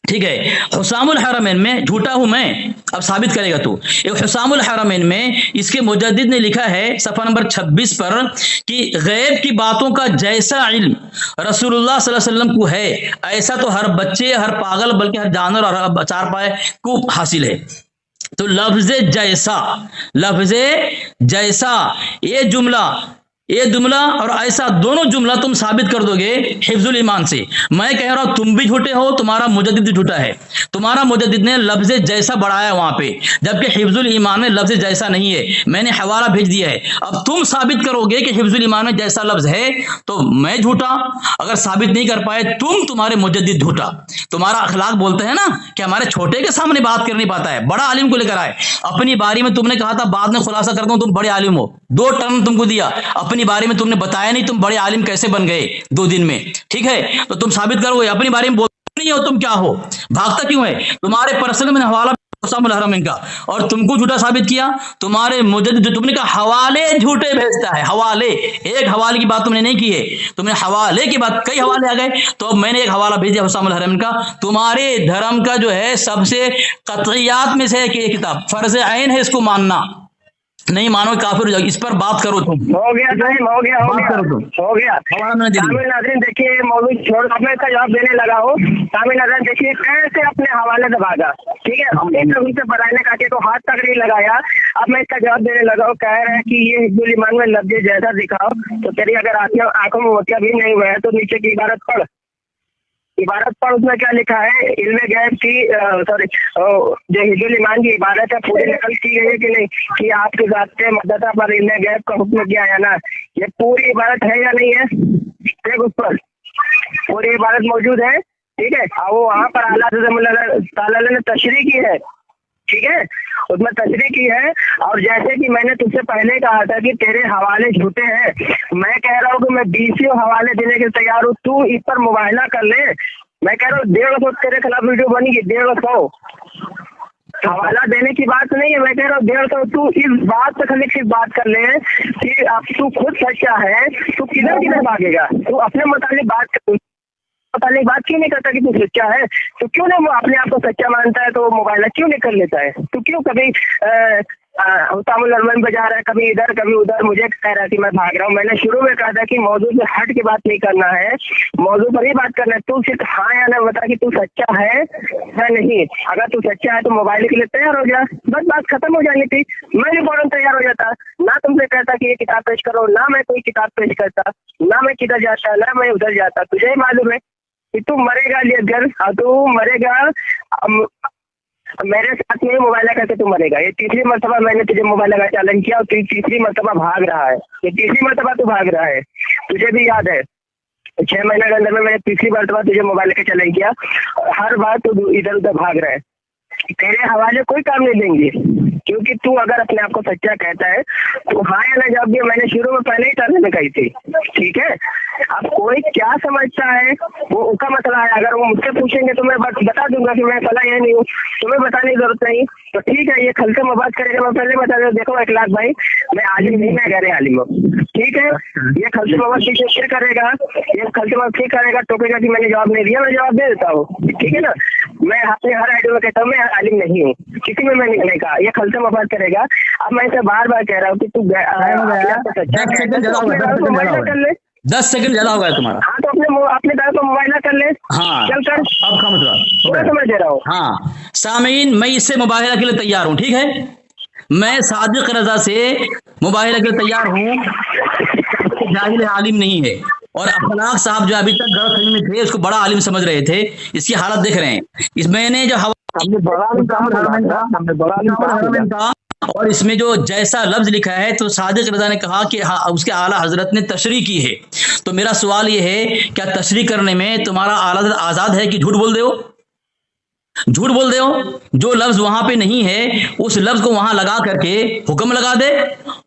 ठीक है। हुसामुल हरमैन में झूठा हूं मैं, अब साबित करेगा तू। एक हुसामुल हरमैन में इसके मुजद्दिद ने लिखा है सफा नंबर 26 पर कि गैब की बातों का जैसा इल्म रसूलुल्लाह सल्लल्लाहु अलैहि वसल्लम को है, ऐसा तो हर बच्चे, हर पागल, बल्कि हर जानवर और हर चारपाए को हासिल है। तो लफ्ज़े जैसा, लफ्ज़े जैसा ये जुमला और ऐसा दोनों जुमला तुम साबित कर दोगे हिफ्जुल ईमान से। मैं कह रहा हूं तुम भी झूठे हो, तुम्हारा मुजद्दिद भी झूठा है। तुम्हारा मुजद्दिद ने लफ्ज़े जैसा बढ़ाया वहां पे, जबकि हिफ्जुल ईमान में लफ्ज़े जैसा नहीं है। मैंने हवाला भेज दिया है, अब तुम साबित करोगे कि हिफ्जुल ईमान में जैसा लफ्ज़ है तो मैं झूठा, अगर साबित नहीं कर पाए तुम, तुम्हारे मुजद्दिद झूठा। तुम्हारा अखलाक बोलते हैं ना कि हमारे छोटे के सामने बात कर नहीं पाता है, बड़ा आलिम को लेकर आए। अपनी बारी में तुमने कहा था, बाद में खुलासा करता हूं तुम बड़े आलिम हो, 2 टर्म तुमको दिया, अपनी बारे में तुमने बताया नहीं तुम बड़े आलिम कैसे बन गए 2 दिन में, ठीक है। तो तुम साबित करोगे, अपनी बारे में बोलते नहीं हो, तुम क्या हो, भागता क्यों है? तुम्हारे पर्सनल में हवाला हुसामुल हरमैन का, और तुमको झूठा साबित किया। तुम्हारे मुजद्दिद जो तुमने कहा हवाले झूठे भेजता है, हवाले, एक हवाले की बात तुमने नहीं की है, तुमने हवाले की बात, कई हवाले आ गए। तो अब मैंने एक हवाला भेज दिया हुसामुल हरमैन का। तुम्हारे धर्म का जो है सबसे कतईयात में से एक किताब फर्ज ऐन है, इसको मानना, नहीं मानो काफिर हो जाओ। इस पर बात करो तुम। हो गया टाइम, हो गया हवाला मैंने दे दिया। तामिल नाज़रीन देखिए, मौलवी छोड़ मैं इसका जवाब देने लगा हूँ। तामिल नाज़रीन देखिए कैसे अपने हवाले से भागा, ठीक है। हमने कभी से पढ़ाने काके को हाथ तक नहीं लगाया, अब मैं इसका जवाब देने लगा हूँ। कह रहे हैं कि ये हिब्बुल ईमान में लफ्ज़ जैसा दिखाओ, तो तेरी अगर आंखों में मोतिया भी नहीं हुआ है तो नीचे की इबारत पढ़, इबारत पर उसमें क्या लिखा है, इल्मे गैब की सॉरी जो हिब्बुल ईमान की इबारत है पूरी नकल की गई है कि नहीं, कि आपके ज़ात मददा पर इल्मे गैब का हुक्म किया है ना, ये पूरी इबारत है या नहीं है? देख उस पर पूरी इबारत मौजूद है, ठीक है। और वो वहाँ पर अल्लाह ने तशरीह की है, ठीक है, उसमें तशरीह की है। और जैसे कि मैंने तुझसे पहले कहा था कि तेरे हवाले झूठे हैं, मैं कह रहा हूँ कि मैं 20 हवाले देने के तैयार हूँ, तू इस पर मुबाहिला कर ले। मैं कह रहा हूँ 150 तेरे खिलाफ वीडियो बनेगी, 150 हवाला देने की बात नहीं है। मैं कह रहा हूँ 150 तू इस बात पे खाली सिर्फ बात कर ले कि अब तू खुद सच्चा है, तू किधर भागेगा, तू अपने मुतालिक बात क्यों नहीं करता कि तू सच्चा है? तो क्यों ना वो अपने आप को सच्चा मानता है तो वो मोबाइल क्यों नहीं कर लेता है? तो क्यों कभी हुसामुल हरमैन पे जा रहा है, कभी इधर कभी उधर, मुझे कह रहा है कि मैं भाग रहा हूँ। मैंने शुरू में कहा था कि मौजू से हट के बात नहीं करना है, मौजू पर ही बात करना है। तू सिर्फ हाँ या ना बता कि तू सच्चा है या नहीं। अगर तू सच्चा है तो मोबाइल के लिए तैयार हो जा, बस बात खत्म हो जानी थी। मैं भी फौरन तैयार हो जाता, ना तुमसे कहता कि ये किताब पेश करो, ना मैं कोई किताब पेश करता, ना मैं किधर जाता, ना मैं उधर जाता। तुझे ही मालूम है कि तू मरेगा अलीअसगर, तू मरेगा मेरे साथ में मोबाइल करके तू मरेगा। ये 3री मरतबा मैंने तुझे मोबाइल का चैलेंज किया और 3री मरतबा भाग रहा है, ये 3री मरतबा तू भाग रहा है। तुझे भी याद है 6 महीने के अंदर में मैंने 3री मरतबा तुझे मोबाइल का चैलेंज किया, हर बार तू इधर उधर भाग रहा है। तेरे हवाले कोई काम नहीं देंगे, क्योंकि तू अगर अपने आप को सच्चा कहता है तो हाँ या ना जवाब दिया। मैंने शुरू में पहले ही करने में कही थी, ठीक है। अब कोई क्या समझता है वो उसका मसला है। अगर वो मुझसे पूछेंगे तो मैं बता दूंगा कि मैं फला ये नहीं हूँ, तुम्हें बताने की जरूरत नहीं। तो ठीक है, ये खलसे में बात करेगा, मैं पहले बता दूँ, देखो इखलाक भाई मैं आलिम नहीं, मैं गैर आलिम हूँ, ठीक है। ये खलसे में बात फिर करेगा, ये खलसे में फिर करेगा, टोकेगा कि मैंने जवाब नहीं दिया, मैं जवाब दे देता हूँ, ठीक है ना। मैं अपने हर आइडियो में कहता हूँ मैं आलिम नहीं हूँ, किसी में मैं नहीं कहा। ये खलसे में बात करेगा। अब मैं इसे बार बार कह रहा हूँ कि तू 10 सेकंड ज्यादा होगा तुम्हारा। हाँ तो अपने दादा को मोबाइल कर ले। हाँ चल कर, अब का मतलब समझ दे रहा हूँ। हाँ सामीन, मैं इससे मुबाहिला के लिए तैयार हूँ, ठीक है। मैं सादिक रजा से मुबाहिला के लिए तैयार हूँ। जाहिल आलिम नहीं है, और अखलाक साहब जो अभी तक गलतफहमी में थे उसको बड़ा आलिम समझ रहे थे। इसकी हालत देख रहे हैं। इस मैंने जो और इसमें जो जैसा लफ्ज लिखा है तो सादिक रज़ा ने कहा कि हाँ उसके आला हजरत ने तशरीह की है। तो मेरा सवाल ये है, क्या तशरीह करने में तुम्हारा आला हजरत आजाद है कि झूठ बोल दे हो? झूठ बोल दे हो, जो लफ्ज वहां पे नहीं है उस लफ्ज को वहां लगा करके हुक्म लगा दे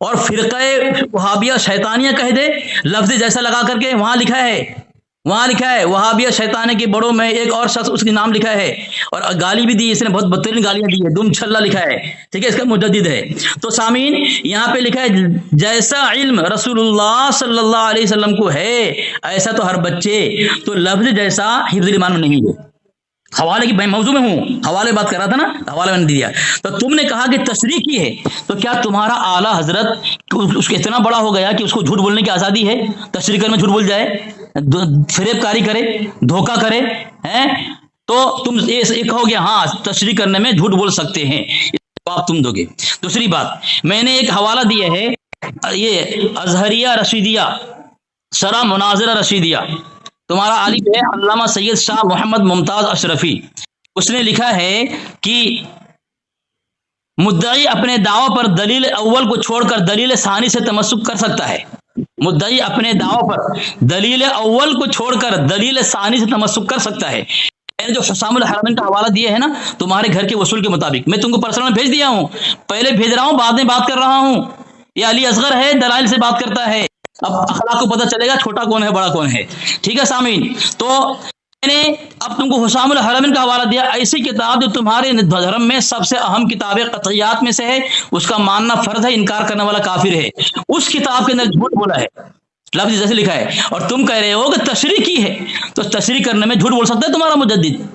और फिरक़े वहाबिया शैतानिया कह दे, लफ्ज जैसा लगा करके वहां लिखा है वहाबिया शैतान के बड़ों में एक और शख्स उसके नाम लिखा है और गाली भी दी, इसने बहुत बदतरीन गालियां दी है, दुम छल्ला लिखा है, ठीक है, इसका मुजद्दिद है। तो सामीन यहाँ पे लिखा है जैसा इल्म रसूलुल्लाह सल्लल्लाहु अलैहि वसल्लम को है ऐसा तो हर बच्चे, तो लफ्ज जैसा हिफ्ज़ुल ईमान में नहीं है। हवाले की मौजू में हूं, हवाले बात कर रहा था ना, हवाले मैंने दिया। तो तुमने कहा कि तशरीह की है, तो क्या तुम्हारा आला हजरत उसको इतना बड़ा हो गया कि उसको झूठ बोलने की आजादी है? तशरीह करने में झूठ बोल जाए, फरेबकारी करे, धोखा करे, हैं, तो तुम ये कहोगे हाँ तशरीह करने में झूठ बोल सकते हैं, जवाब तुम दोगे। दूसरी बात, मैंने एक हवाला दिया है, ये अजहरिया रशीदिया सरा मुनाज़िरा रशीदिया, तुम्हारा आलिम है अल्लामा सैयद शाह मोहम्मद मुमताज अशरफी, उसने लिखा है कि मुद्दई अपने दावा पर दलील अव्वल को छोड़कर दलील सानी से तमस्सुक कर सकता है। मुद्दई अपने दावा पर दलील अव्वल को छोड़कर दलील सानी से तमस्सुक कर सकता है। मैंने जो हुसामुल हरमैन का हवाला दिया है ना तुम्हारे घर के वसूल के मुताबिक, मैं तुमको पर्सनल भेज दिया हूँ, पहले भेज रहा हूँ बाद में बात कर रहा हूँ। ये अली असगर है, दलाइल से बात करता है, अब अखलाक को पता चलेगा छोटा कौन है बड़ा कौन है, ठीक है सामीन। तो मैंने अब तुमको हुसामुल हरमैन का हवाला दिया, ऐसी किताब जो तुम्हारे धर्म में सबसे अहम किताब कतइयात में से है, उसका मानना फर्ज है, इनकार करने वाला काफिर है, उस किताब के अंदर झूठ बोला है, लफ्ज जैसे लिखा है, और तुम कह रहे हो कि तशरीह की है, तो तशरीह करने में झूठ बोल सकता है तुम्हारा मुजद्दिद?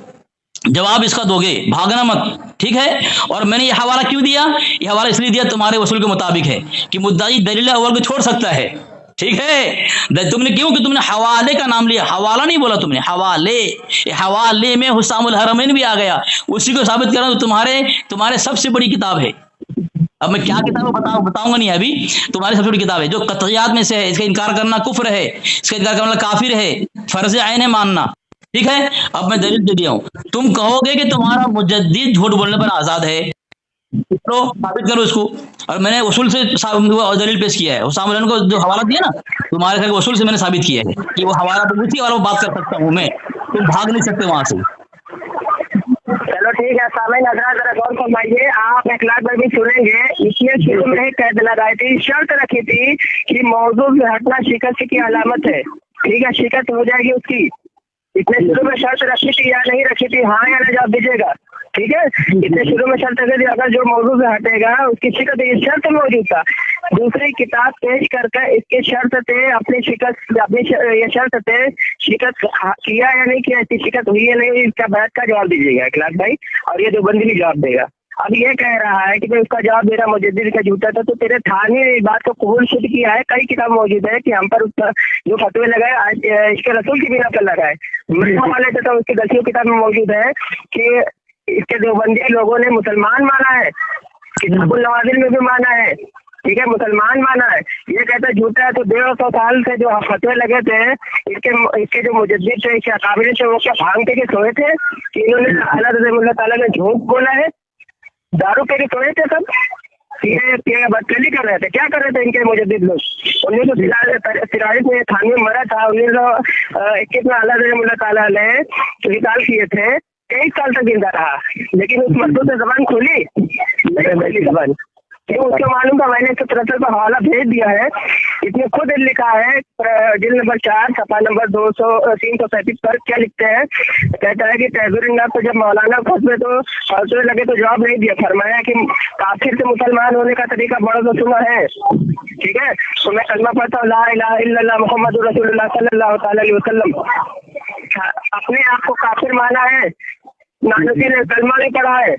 जवाब इसका दोगे, भागना मत, ठीक है। और मैंने ये हवाला क्यों दिया? ये हवाला इसलिए दिया तुम्हारे वसूल के मुताबिक है कि मुद्दाई दलील अव्वल को छोड़ सकता है, ठीक है। तुमने क्यों कि तुमने हवाले का नाम लिया, हवाला नहीं बोला तुमने, हवाले, हवाले में हुसामुल हरमैन भी आ गया, उसी को साबित कर रहा हूं तुम्हारे सबसे बड़ी किताब है। अब मैं क्या किताब बताऊंगा नहीं, अभी तुम्हारी सबसे बड़ी किताब है जो कतइयात में से है, इसका इनकार करना कुफ्र है, इसका इनकार करना काफिर है, फर्ज आइन है मानना, ठीक है। अब मैं दलील दे दिया हूं, तुम कहोगे कि तुम्हारा मुजद्दिद झूठ बोलने पर आजाद है, तो साबित करो इसको। और मैंने उसूल से दलील पेश किया है, हुसामुल हरमैन को जो हवाला दिया ना तुम्हारे घर के उसूल से मैंने साबित किया है कि वो हवाला पूछी और वो बात कर सकता हूँ मैं, तुम भाग नहीं सकते वहां से। चलो ठीक है सामीन हजरात, जरा गौर फरमाइए, आप इखलाक में भी सुनेंगे। इसमें शुरू में कैद लगाई थी, शर्त रखी थी कि मौजू से हटना शिकस्त की अलामत है, ठीक है, शिकस्त हो जाएगी उसकी। इतने शुरू में शर्त रखी थी या नहीं रखी थी, हाँ या ना जवाब दीजिएगा, ठीक है। इतने शुरू में शर्त रखी थी अगर जो मौजू से हटेगा उसकी शिकस्त, ये शर्त मौजूद था। दूसरी किताब पेश करके इसके शर्त थे, अपनी शिकस्त, अपनी ये शर्त थे, शिकस्त किया या नहीं किया, इसकी शिकस्त हुई या नहीं, इसका बैठ का जवाब दीजिएगा इखलाक भाई, और ये देवबंदी भी जवाब देगा। अब ये कह रहा है कि मैं उसका जवाब दे रहा मुजद्दिद का झूठा था, तो तेरे थाने ने इस बात को कबूल शुद्ध किया है, कई किताब मौजूद है कि हम पर उसका जो फतवे लगाए इसके रसूल की बिना पर लगाए। मेरे हवाले से तो उसकी गलतियों किताब में मौजूद है कि इसके देवबंदी लोगों ने मुसलमान माना है, किताबुल नवाजिल में भी माना है, ठीक है, मुसलमान माना है। ये कहता है झूठा है, तो 150 साल से जो फतवे लगे थे इसके जो मुजद्दिद थे, इसके अकाबिर थे, वो क्या भांगते के सोए थे कि इन्होंने अल्लाह ताला ने झूठ बोला है, दारू पे के सोए थे सब, ये बदतमीजी कर रहे थे, क्या कर रहे थे इनके मुजद्दिद लोग। 1943 में थानवी मरा था, 1921 में अल्लाह ताला ने विशाल किए थे, 23 साल तक जिंदा रहा, लेकिन उस मजदूर से जबान खोली नहीं, जबान क्यों उसको मालूम था। मैंने इसको तरह का हवाला भेज दिया है, इसमें खुद लिखा है जिल्द नंबर 4 सफा नंबर 337 पर क्या लिखते हैं, कहता है कि तहज़ुरुन्नास तो जब मौलाना फतवे तो फतवे लगे तो जवाब नहीं दिया, फरमाया कि काफिर से मुसलमान होने का तरीका बड़ा तो सुना है, ठीक है। तो मैं कलमा पढ़ता हूँ, ला इलाहा इल्लल्लाह मुहम्मदुर रसूलुल्लाह सल्लल्लाहु अलैहि वसल्लम, अपने आप को काफिर माना है, नानकी ने कलमा नहीं पढ़ा है,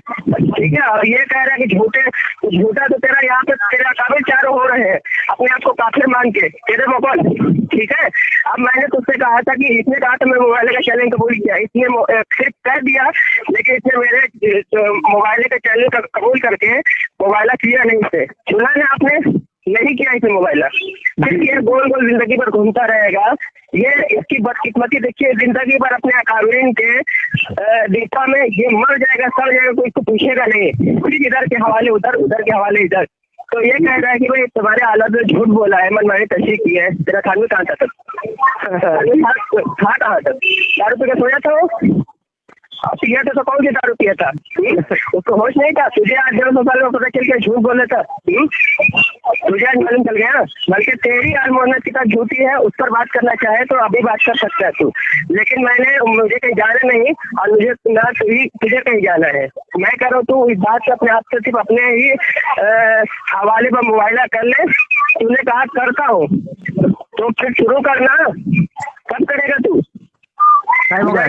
ठीक है। और ये कह रहा है कि झूठा तो तेरा यहाँ पे तेरा काफिर चारों हो रहे हैं अपने आप को काफिर मान के तेरे मोबाइल, ठीक है। अब मैंने तुझसे कहा था कि इसने कहा था मैं मोबाइल का चैलेंज कबूल किया, इसने सिर्फ कह दिया, लेकिन इसने मेरे मोबाइल का चैलेंज कबूल करके मोबाइल किया नहीं, से सुना ना आपने, नहीं किया इसने मोबाइल, फिर ये बोल गोल गोल जिंदगी भर घूमता रहेगा। ये इसकी बदकिस्मती देखिए, जिंदगी भर अपने अकाउंट के डेटा में ये मर जाएगा, सड़ जाएगा, कोई इसको पूछेगा नहीं, फिर इधर के हवाले उधर, उधर के हवाले इधर। तो ये कह रहा है कि भाई तुम्हारे हालत में झूठ बोला है, मनमानी तशरीह की है, तेरा खानवी कहाँ था तक, था कहाँ तक, दारू पी के सोया था वो, पिया था तो कौन सी दारू पिया था, उसको होश नहीं था। तुझे आज 150 साल में पता चल के झूठ बोले था, तुझे आज मालूम चल गया। बल्कि तेरी अलमोहन्नत का झूठी है, उस पर बात करना चाहे तो अभी बात कर सकता है तू, लेकिन मुझे कहीं जाना नहीं और मुझे ना तुझे कहीं जाना है। मैं कह रहा हूँ तू इस बात से अपने आप से सिर्फ अपने ही हवाले पर मुआयना कर ले। तूने कहा करता हूँ तो फिर शुरू करना, कब करेगा तू? टाइम हो गया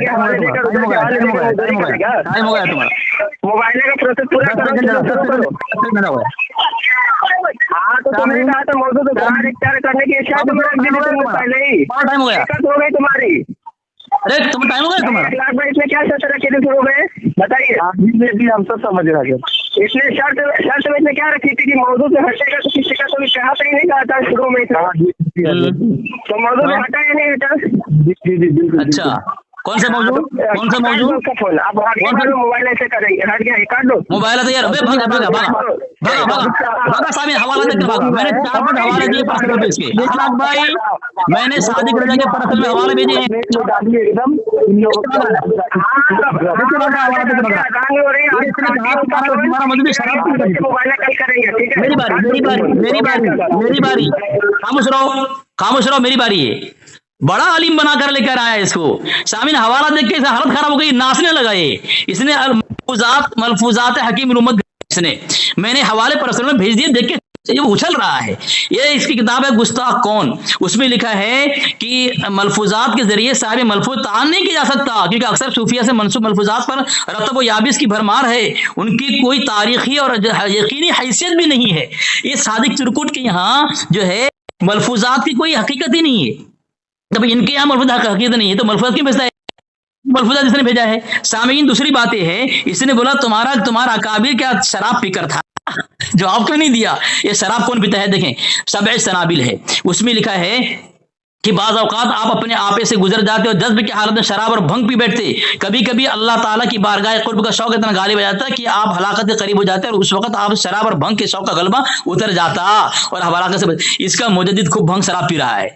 मोबाइल का प्रोसेस पूरा करो। हाँ तो तुमने कहा था मौजूद करने की इच्छा पहले ही टाइम हो गया हो गई तुम्हारी। अरे तुम टाइम हो गया तुम्हारा। लाख भाई इसमें क्या शर्त रखी थी शुरू में, बताइए। हम सब समझ रहे हैं। इसने शर्त में इसने क्या रखी थी कि मौजूद से हटेगा तो किसी का तो कहा ही नहीं, कहा था शुरू में, तो मौजूद से हटा या नहीं हटा? अच्छा कौन सा मौजूद, कौन सा मौजूद का फोन आप मोबाइल ऐसे करेंगे, हट गया, काट दो मोबाइल तो यार। भागा भागा भागा भागा भागा भागा सामने हवाला देकर भागा। मैंने 4 मिनट हवाले दिए पर्सनल बेस के। अखलाक भाई मैंने सादिक रजा के पर्सनल में हवाले भेजे हैं एकदम। मेरी बारी मेरी बारी मेरी बारी मेरी बारी खामोश रहो, खामोश रहो, मेरी बारी है। बड़ा अलीम बनाकर लेकर आया इसको। सामने हवाला देख के हालत खराब हो गई, नाचने लगा ये। इसने मलफूजात हकीम उम्मत, इसने मैंने हवाले पर्सनल में भेज दिए, देख के ये उछल रहा है। ये इसकी किताब है गुस्ताख कौन, उसमें लिखा है कि मलफूजात के जरिए साहब मलफूज तान नहीं किया जा सकता, क्योंकि अक्सर सूफिया से मंसूब मलफूजात पर रतब व याबिस की भरमार है, उनकी कोई तारीखी और यकीनी हैसियत भी नहीं है। ये सादिक चिरकुट के यहाँ जो है मलफूजात की कोई हकीकत ही नहीं है। जब इनके यहाँ मलफूजा हकीकत नहीं है तो मलफूजात क्यों भेजता है? मलफूजा जिसने भेजा है। सामीन दूसरी बातें है, इसने बोला तुम्हारा अकाबिर क्या शराब पीकर था? जवाब क्यों नहीं दिया? ये शराब कौन पीता है? देखें सबअ सनाबिल है, उसमें लिखा है कि बाज़ औक़ात आप अपने आपे से गुजर जाते और जज्ब की हालत में शराब और भंग पी बैठते। कभी कभी अल्लाह ताला की बारगाह कुर्ब का शौक इतना गालिब आ जाता कि आप हलाकत के करीब हो जाते और उस वक्त आप शराब और भंग के शौक का गलबा उतर जाता और हलाकत से। इसका मुजद्दिद खूब भंग शराब पी रहा है।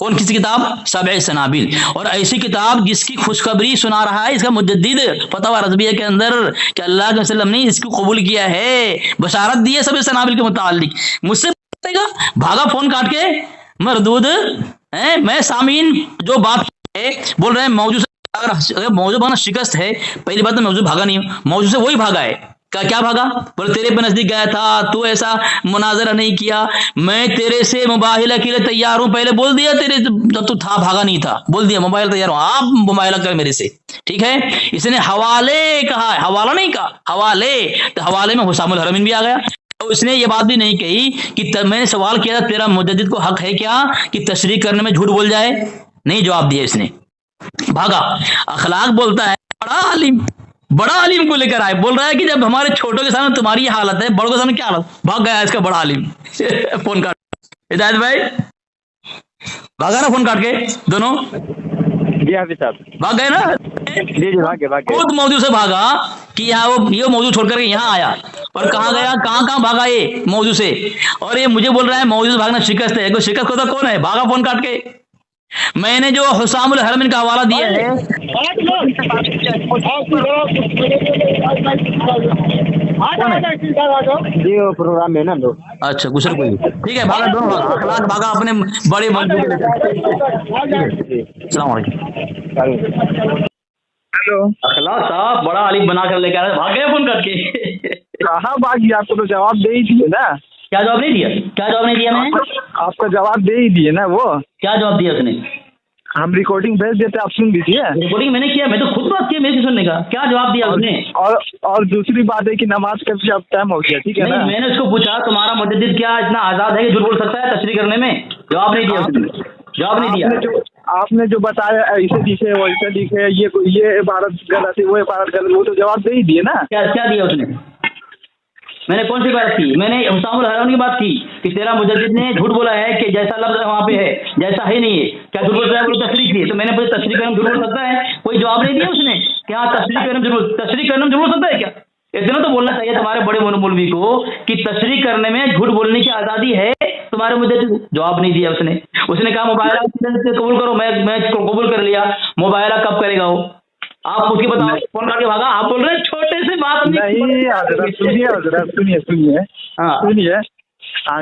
कौन किसी किताब? सबअ सनाबिल। और ऐसी किताब जिसकी खुशखबरी सुना रहा है इसका मुजद्दिद फतवा रज़विया के अंदर कि अल्लाह के वसल्लम ने इसको कबूल किया है, बशारत दी है सबअ सनाबिल के मुताल्लिक। मुझसे भागा फोन काट के मरदूद है। मैं सामीन जो बात है बोल रहे हैं मौजूद से, अगर मौजूद भागना शिकस्त है, पहली बात तो मौजूद भागा नहीं, मौजूद से वही भागा है। क्या भागा? बोले तेरे पे नजदीक गया था, तू ऐसा मुनाजरा नहीं किया, मैं तेरे से मुबाहिला के लिए तैयार हूं, पहले बोल दिया तेरे जब तू था भागा नहीं था, बोल दिया मुबाहिला तैयार हूं, आप मुबाहिला कर मेरे से, ठीक है। इसने हवाले कहा, हवाला नहीं कहा, हवाले। तो हवाले में हुसामुल हरमीन भी आ गया। तो उसने ये बात भी नहीं कही कि मैंने सवाल किया तेरा मुजद्दिद को हक है क्या कि तशरीह करने में झूठ बोल जाए? नहीं जवाब दिया इसने, भागा। अखलाक बोलता है बड़ा अलीम को लेकर आए, बोल रहा है कि जब हमारे छोटों के सामने तुम्हारी ये हालत है, बड़ों के सामने क्या हालत? भाग गया इसका बड़ा अलीम। फोन काट, हिदायत भाई भागा ना फोन काट के दोनों? जी हाफिज साहब भाग गए ना? जी भागे खुद मौजूद से भागा कि यहाँ ये मौजूद छोड़कर यहाँ आया। और कहाँ गया? कहाँ भागा ये मौजूद से? और ये मुझे बोल रहा है मौजूद भागना शिकस्त है। कोई शिकस्त होता कौन है? भागा फोन काट के। मैंने जो हुसामुल हरमीन का हवाला दिया है, जी वो प्रोग्राम में ना दो। अच्छा गुजर कोई, ठीक है भागा दोनों भागा। अखलाक भागा अपने बड़े बंधु के लेकर। अस्सलाम वालेकुम। हेलो अखलाक साहब बड़ा अलीम बनाकर लेकर आए, भाग गए फोन करके। कहाँ भागी? आपको तो जवाब दे ही दिए ना। क्या जवाब नहीं दिया? क्या जवाब नहीं दिया मैंने? आपका जवाब दे ही दिए ना। वो क्या जवाब दिया उसने? हम रिकॉर्डिंग भेज देते, आप सुन लीजिए। रिकॉर्डिंग मैंने किया, मैं तो खुद बात किया, मेरे सुनने का क्या जवाब दिया उसने? और दूसरी बात है कि नमाज का भी अब टाइम हो गया, ठीक है ना। मैंने उसको पूछा तुम्हारा मुजद्दिद क्या इतना आजाद है कि झूठ बोल सकता है तशरीह करने में? जवाब नहीं दिया उसने, जवाब नहीं दिया। आपने जो बताया ऐसे लिखे वैसे लिखे, ये इबारत गलत है, वो इबारत गलत, वो तो जवाब दे ही दिए ना। क्या दिया उसने? मैंने कौन सी बात की? मैंने हुसामुल हरम की बात की कि तेरा मुजद्दिद ने झूठ बोला है कि जैसा लफ्ज वहाँ पे है जैसा है नहीं है, क्या झूठ बोलता है? वो तशरीह की। तो मैंने पूछा तशरीह करना झूठ बोल सकता है? कोई जवाब नहीं दिया उसने कि हाँ तशरीह करना झूठ बोल सकता है क्या? इतना तो बोलना चाहिए तुम्हारे बड़े मौलवी को कि तशरीह करने में झूठ बोलने की आज़ादी है तुम्हारे मुद्दे। जवाब नहीं दिया उसने। उसने कहा मुबायला कबूल करो, मैं कबूल कर लिया। मुबायला कब करेगा वो? आप उसके बताओ, फोन करके भागा। आप बोल रहे हैं छोटे से बात नहीं हजरत, सुनिए हाँ सुनिए।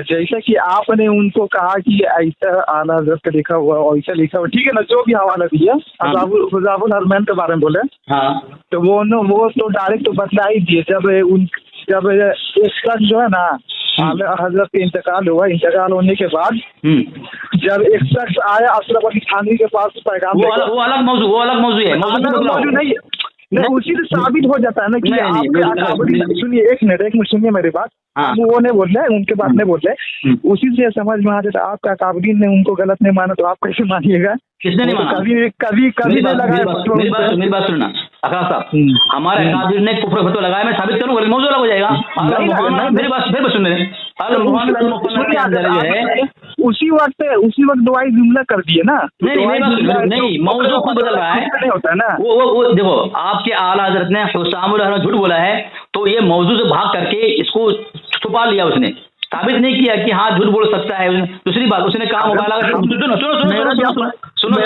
जैसा कि आपने उनको कहा कि ऐसा आला हजरत का लिखा हुआ और ऐसा लिखा हुआ, ठीक है ना, जो भी हवाला दिया हुजाफुल हरमैन के बारे में बोले, हाँ तो वो तो डायरेक्ट तो बतला ही दिए। जब एक शख्स जो है ना आला हजरत के इंतकाल होने के बाद जब एक शख्स आया अशरफ अली थानवी के पास पैगाम, वो अलग मौजू है। मौजू नहीं, उसी से साबित हो जाता है ना कि आपके। सुनिए एक मिनट सुनिए मेरी बात। वो नहीं बोल रहे, उनके बात नहीं बोल रहे, उसी से समझ में आ जाता है। आपका अकाबरीन ने उनको गलत नहीं माना तो आप कैसे मानिएगा? किसने नहीं माना? कभी नहीं लगाया। मेरी बात सुनना अखरा साहब, हमारे अकाबरीन ने कुफ्र फतवा लगाया, मैं साबित करूँ मौजू अलग हो जाएगा। मेरी बात फिर सुन रहे उसी वक्त दवाई जुमला कर दिए ना। नहीं मौजू खुद बदल रहा है, नहीं होता है ना। वो देखो आपके आला हजरत ने हुसामुल हरम झूठ बोला है तो ये मौजू से भाग करके इसको छुपा लिया। उसने साबित नहीं किया कि हाँ झूठ बोल सकता है। दूसरी बात उसने कहा मुबायला का सुनो,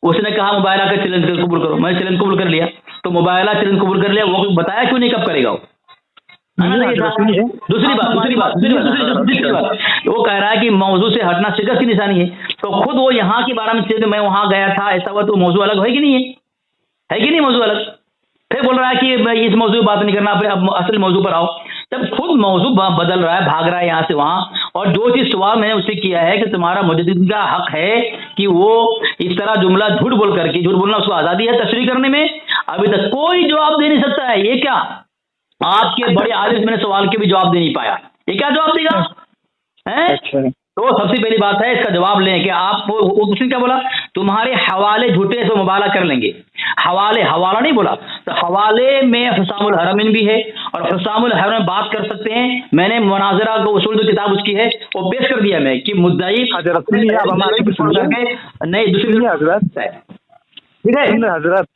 उसने कहा मुबायला का चैलेंज कबूल करो। मैं चैलेंज कबूल कर लिया, तो मुबायला चैलेंज कबूल कर लिया, वो बताया क्यों नहीं, कब करेगा वो? दूसरी बात वो कह रहा है कि मौजू से हटना शिकस्त की निशानी है। तो खुद वो यहाँ के बारे में मैं वहां गया था ऐसा हुआ, तो मौजू अलग है कि नहीं है कि नहीं? मौजू अलग। फिर बोल रहा है कि मैं इस मौजू की बात नहीं करना, अब असल मौजू पर आओ। तब खुद मौजू बदल रहा है, भाग रहा है यहाँ से वहाँ। और जो चीज सवाल मैंने उससे किया है कि तुम्हारा मुजद्दिद का हक है कि वो इस तरह जुमला झूठ बोलना उसको आज़ादी है तशरीह करने में। अभी तक कोई जवाब दे नहीं सकता है। ये क्या आपके बड़े आलिम, मैंने सवाल के भी जवाब दे नहीं पाया, ये क्या जवाब देगा? है तो सबसे पहली बात है इसका जवाब लें कि आप उसने क्या बोला, तुम्हारे हवाले झूठे से मुबाला कर लेंगे। हवाला नहीं बोला, तो हवाले में हुसामुल हरमैन भी है और हुसामुल हरमैन बात कर सकते हैं। मैंने मुनाजरा को उसूल जो किताब उसकी है वो पेश कर दिया मैं कि मुद्दाई नहीं दूसरी हजरत ठीक है हजरत।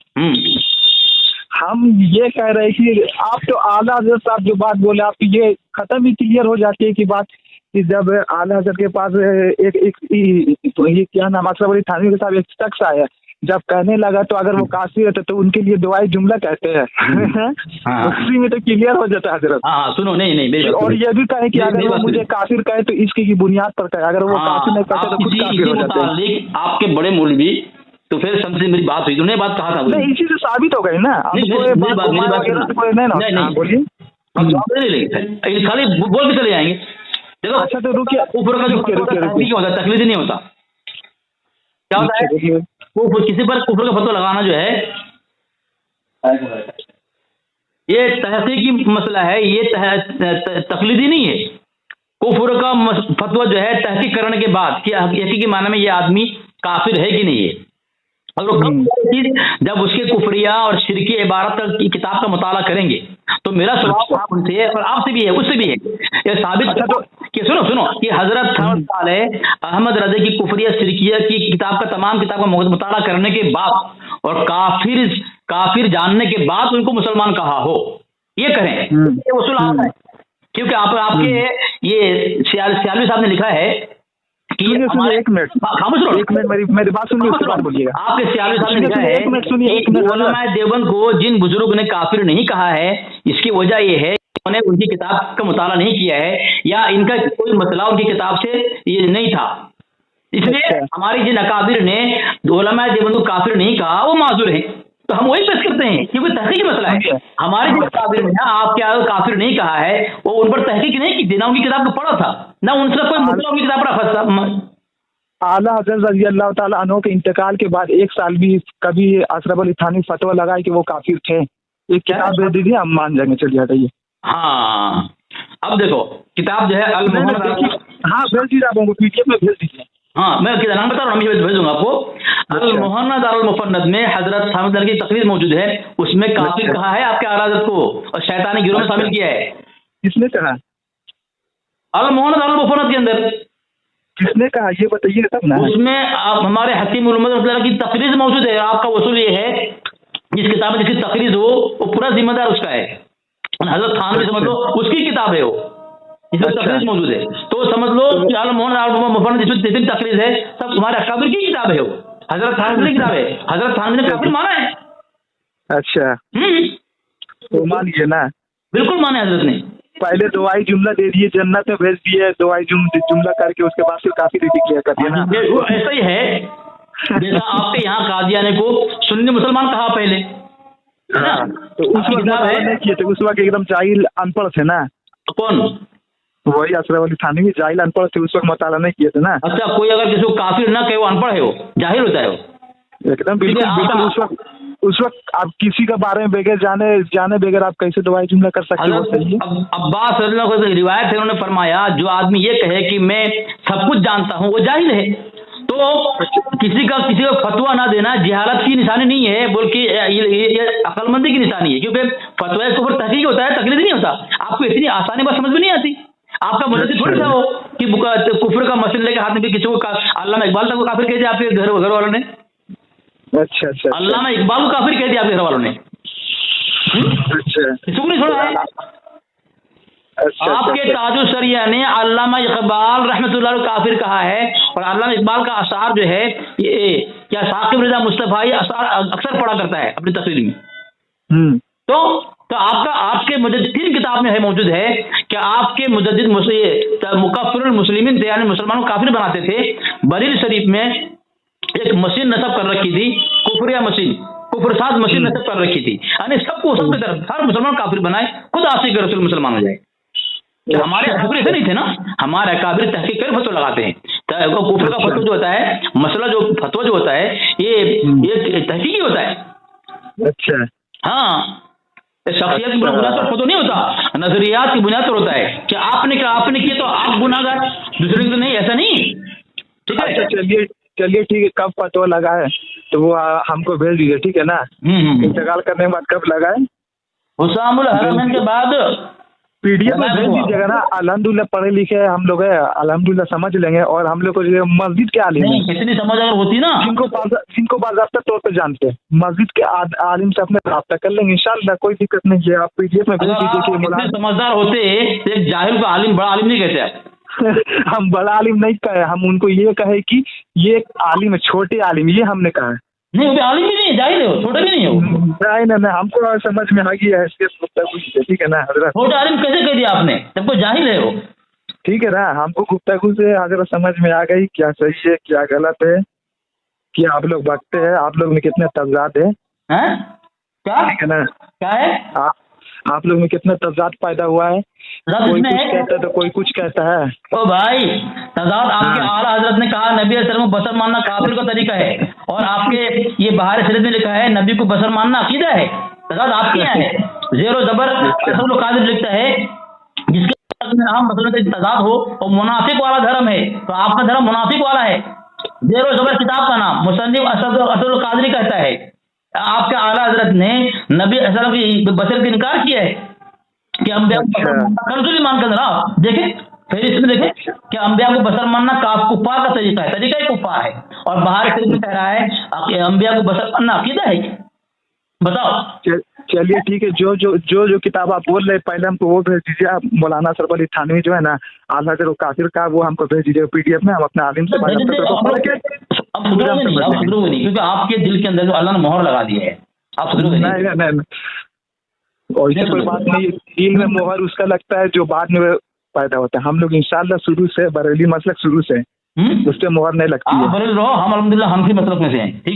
हम ये कह रहे हैं कि आप तो आला हजरत साहब जो बात बोले आप ये खत्म ही क्लियर हो जाती है कि बात कि जब आला हजरत के पास ये क्या नाम अशरफ अली थानवी के साथ एक शख्स आया, जब कहने लगा तो अगर वो काफिर है तो उनके लिए दुआई जुमला कहते हैं। उसी में तो क्लियर हो जाता है हजरत। सुनो नहीं और ये भी कहे कि अगर वो मुझे काफिर कहे तो इसकी की बुनियाद पर कहे, अगर वो काफिर नहीं कहते तो खुद काफिर हो जाते हैं। आपके बड़े मौलवी तो फिर सबसे मेरी बात हुई, तुमने बात कहा था नहीं, इसी से साबित हो गई ना। खाली बोल के चले जाएंगे। देखो अच्छा तो रुकिए, ऊपर का जो होता तकलीफ नहीं होता, क्या होता है वो किसी पर कुफर का फतवा लगाना जो है ये तहकीकी मसला है, ये तकलीदी नहीं है। कुफर का फतवा जो है तहकीक करने के बाद कि हकीकी माने में ये आदमी काफिर है कि नहीं है। और जब उसके कुफरिया और शिरकी इबारत की किताब का मुताला करेंगे तो मेरा सवाल आप उनसे है और आपसे भी है, उससे भी है, ये साबित कि सुनो कि हजरत अहमद रज़ा की कुफरिया शिरकिया की किताब का तमाम किताब का मुताला करने के बाद और काफिर जानने के बाद उनको मुसलमान कहा हो, ये करें ये उसूल आता है। क्योंकि आपके ये सियालवी साहब ने लिखा है कि एक मिनट मेरी बात सुनिए, उसके बाद बोलिएगा। आपके सियालवी साहब ने लिखा है उलमाए देवबंद को जिन बुजुर्ग ने काफिर नहीं कहा है, इसकी वजह यह है उन्होंने उनकी किताब का मुताला नहीं किया है या इनका कोई मसला उनकी किताब से ये नहीं था। इसलिए हमारी जिन अकाबिर ने उलमाए देवबंद को काफिर नहीं कहा वो माजूर है, तो हम वही पेश करते हैं क्योंकि तहकीक मसला है। हमारे जिन अकाबिर ने आपके काफिर नहीं कहा है वो उन पर तहकीक नहीं की थी, ना उनकी किताब को पढ़ा था, ना उनसे कोई मसला उनकी किताब पर फंसा। आला हज़रत रज़ी अल्लाह ताला अन्हु के इंतकाल के बाद 1 साल भी कभी अशरफ अली थानवी फतवा लगाए कि वो काफिर थे। एक किताब दे दीजिए, हम मान जाएंगे। चलिए हटाइए। हाँ अब देखो किताब जो है भेज दीजिए, आप उनको पीडीएफ में भेज दीजिए। हाँ मैं नाम बता रहा हूँ, मैं भेजूंगा आपको। अल-मुहन्नद अल-मुफन्नद में हजरत हामिद की तकरीर मौजूद है, उसमें काफिर कहा है आपके आला हज़रत को और शैतानी गिरोह में शामिल किया है। किसने कहा? अल मोहन अल मुफरत के अंदर किसने कहा ये बताइए तब ना। उसमें हमारे हकीम उलमा की तकरीर मौजूद है। आपका वसूल ये है जिस किताब में जिसकी तकरीर हो वो पूरा जिम्मेदार उसका है। हजरत खान भी समझ लो उसकी किताब है वो, इसमें तकरीर मौजूद है। तो समझ लो कि अल मोहन अल मुफरत जिसमें जितनी तकरीर है सब तुम्हारे अकाबिर की किताब है वो, हजरत थानवी की किताब है। हजरत थानवी ने काफिर माना है। अच्छा तो मानिए ना। बिल्कुल माने हजरत ने। पहले दुआई जुमला दे दिए, जन्नत में भेज दिए, दुआई जुमला करके उसके बाद फिर काफिर डिक्लेयर कर दिया ना। ऐसा ही है जैसा आपके यहाँ कादियाने को सुन्नी मुसलमान कहा पहले, है ना? तो उस वक्त नहीं किए थे, उस वक्त एकदम जाहिल अनपढ़ थे ना। कौन? वही अशरफ अली थानवी जाहिल अनपढ़ थे, उस वक्त मुताला नहीं किए थे ना। अच्छा, कोई अगर किसी को काफिर ना कहे वो अनपढ़ है, वो जाहिल होता है वो एकदम बिल्कुल बिल्कुल। उस वक्त आप किसी के बारे में बगैर जाने बगैर आप कैसे दुआई जुमला कर सकते हो? सही है। अब्बास रज़ियल्लाहु अन्हु की रिवायत है, उन्होंने फरमाया जो आदमी ये कहे कि मैं सब कुछ जानता हूँ वो जाहिल है। तो किसी का फतवा ना देना जिहालत की निशानी नहीं है, बल्कि ये अक्लमंदी की निशानी है। क्योंकि फतवा के ऊपर तहकीक होता है, तकलीद नहीं होता। आपको इतनी आसानी बात समझ में नहीं आती। आपका मुद्दा थोड़ी सा हो कि कुफर का मसला लेके हाथ में भी किसी को अल्लामा इकबाल तक को काफिर कह दिया आपके घर वालों ने। अच्छा अच्छा। अल्लामा इकबाल को काफिर कह दिया आपके घर वालों ने। अच्छा, किसी को नहीं छोड़ा है। अच्छा, आपके ताजुल शरिया ने अल्लामा इकबाल रहमतुल्लाह अलैह काफिर कहा है। और अल्लामा इकबाल का अशार जो है ये क्या साकिब रजा मुस्तफा अशार अक्सर पढ़ा करता है अपनी तफसीर में। तो आपके मुजद्दिद 3 किताब में है मौजूद है कि आपके मुजद्दिद मुकफ्फिरुल मुस्लिमीन थे, यानी मुसलमानों को काफिर बनाते थे। बरील शरीफ में एक मशीन नस्ब कर रखी थी, कुफरिया मशीन, कुफरसाज मशीन नस्ब कर रखी थी, यानी सबको सबकी तरफ हर मुसलमान काफिर बनाए, खुद आशिक रसूल मुसलमान हो जाए। हमारे अकाबिर ऐसे नहीं थे ना, हमारे अकाबिर तहकीक कर फतवा लगाते हैं। कुफर का फतवा जो होता है, मसला जो फतवा जो होता है ये तहकीकी होता है। अच्छा हाँ, शख्सियत की बुनियाद पर फतवा नहीं होता, नजरियात की बुनियाद पर होता है कि आपने किया तो आप गुनाहगार, दूसरे को नहीं, ऐसा नहीं। ठीक है, चलिए ठीक है। कब फतवा लगा है तो वो हमको भेज दीजिए, ठीक है ना। इंतकाल करने के बाद कब लगा है? हुसामुल हरमैन के बाद PDF में भेज दीजिएगा ना। अल्हम्दुलिल्लाह पढ़े लिखे हम लोग है, अल्हम्दुलिल्लाह समझ लेंगे। और हम लोग को जो मस्जिद के आलिम नहीं, कितनी समझ अगर होती ना, जिनको बाज़ाब्ता तौर पर जानते हैं, मस्जिद के आलिम से अपने राब्ता कर लेंगे इंशाल्लाह, कोई दिक्कत नहीं है। आप PDF में भेज दीजिए कि समझदार होते एक जाहिल को आलिम बड़ा आलिम नहीं कहते आप। हम बड़ा आलिम नहीं कहे, हम उनको ये कहे कि ये एक आलिम है, छोटे आलिम, ये हमने कहा है। नहीं, वो आलिम भी नहीं, जाहिल हो, छोटा भी नहीं हो। नहीं, हमको समझ में आ गया है, ठीक है ना हजरत। छोटा आलिम कैसे कह दिया आपने, सबको जाहिल है वो। ठीक है ना, हमको गुफ्तगू से हजरत समझ में आ गई क्या सही है क्या गलत है, कि आप लोग बकते हैं, आप लोग में कितने तजाद है। क्या ठीक है ना, क्या है आप लोग में कितना तजाद पैदा हुआ है। कोई कुछ कहता है तो कोई कुछ कहता है। ओ भाई, तजाद आपके आला हजरत ने कहा नबी अलैहिस्सलाम बशर मानना काफिर का तरीका है, और आपके ये बहार शरीफ में लिखा है नबी को बशर मानना अकीदा है। तजाद आपके यहाँ है। ज़ेरो ज़बर असल कादिर लिखता है जिसके नाम मसलन तजाद हो और मुनाफिक वाला धर्म है, तो आपका धर्म मुनाफिक वाला है। ज़ेरो ज़बर किताब का नाम मुसन्निफ असल कादरी कहता है। आपके आला हजरत ने नबी अलैहिस्सलाम की बशर का इनकार किया है कि अम्बिया को मान कर रहा। देखे फिर इसमें देखे कि अम्बिया को बशर मानना कुफ्फार का तरीका है, तरीका ही कुफ्फार है। और बाहर शरीफ में कह रहा है अम्बिया को बशर मानना अकीदा है। बताओ। चलिए ठीक है, जो किताब आप बोल रहे हैं पहले हमको वो भेज दीजिए। आप मौलाना अशरफ अली थानवी जो है ना आला हज़रत काफिर का, वो हमको भेज दीजिए PDF में। हम अपने आलिम से अब सुधरोगे नहीं, क्योंकि आपके दिल के अंदर जो अल्लाह ने मोहर लगा दी है, आप सुधरोगे नहीं। और ऐसी कोई बात नहीं, दिल में मोहर उसका लगता है जो बाद में पैदा होता है। हम लोग इंशाल्लाह शुरू से बरेली मसलक शुरू से उस पर मोहर नहीं लगती है। हम अल्हम्दुलिल्लाह हनफी मसलक में से हैं, ठीक है।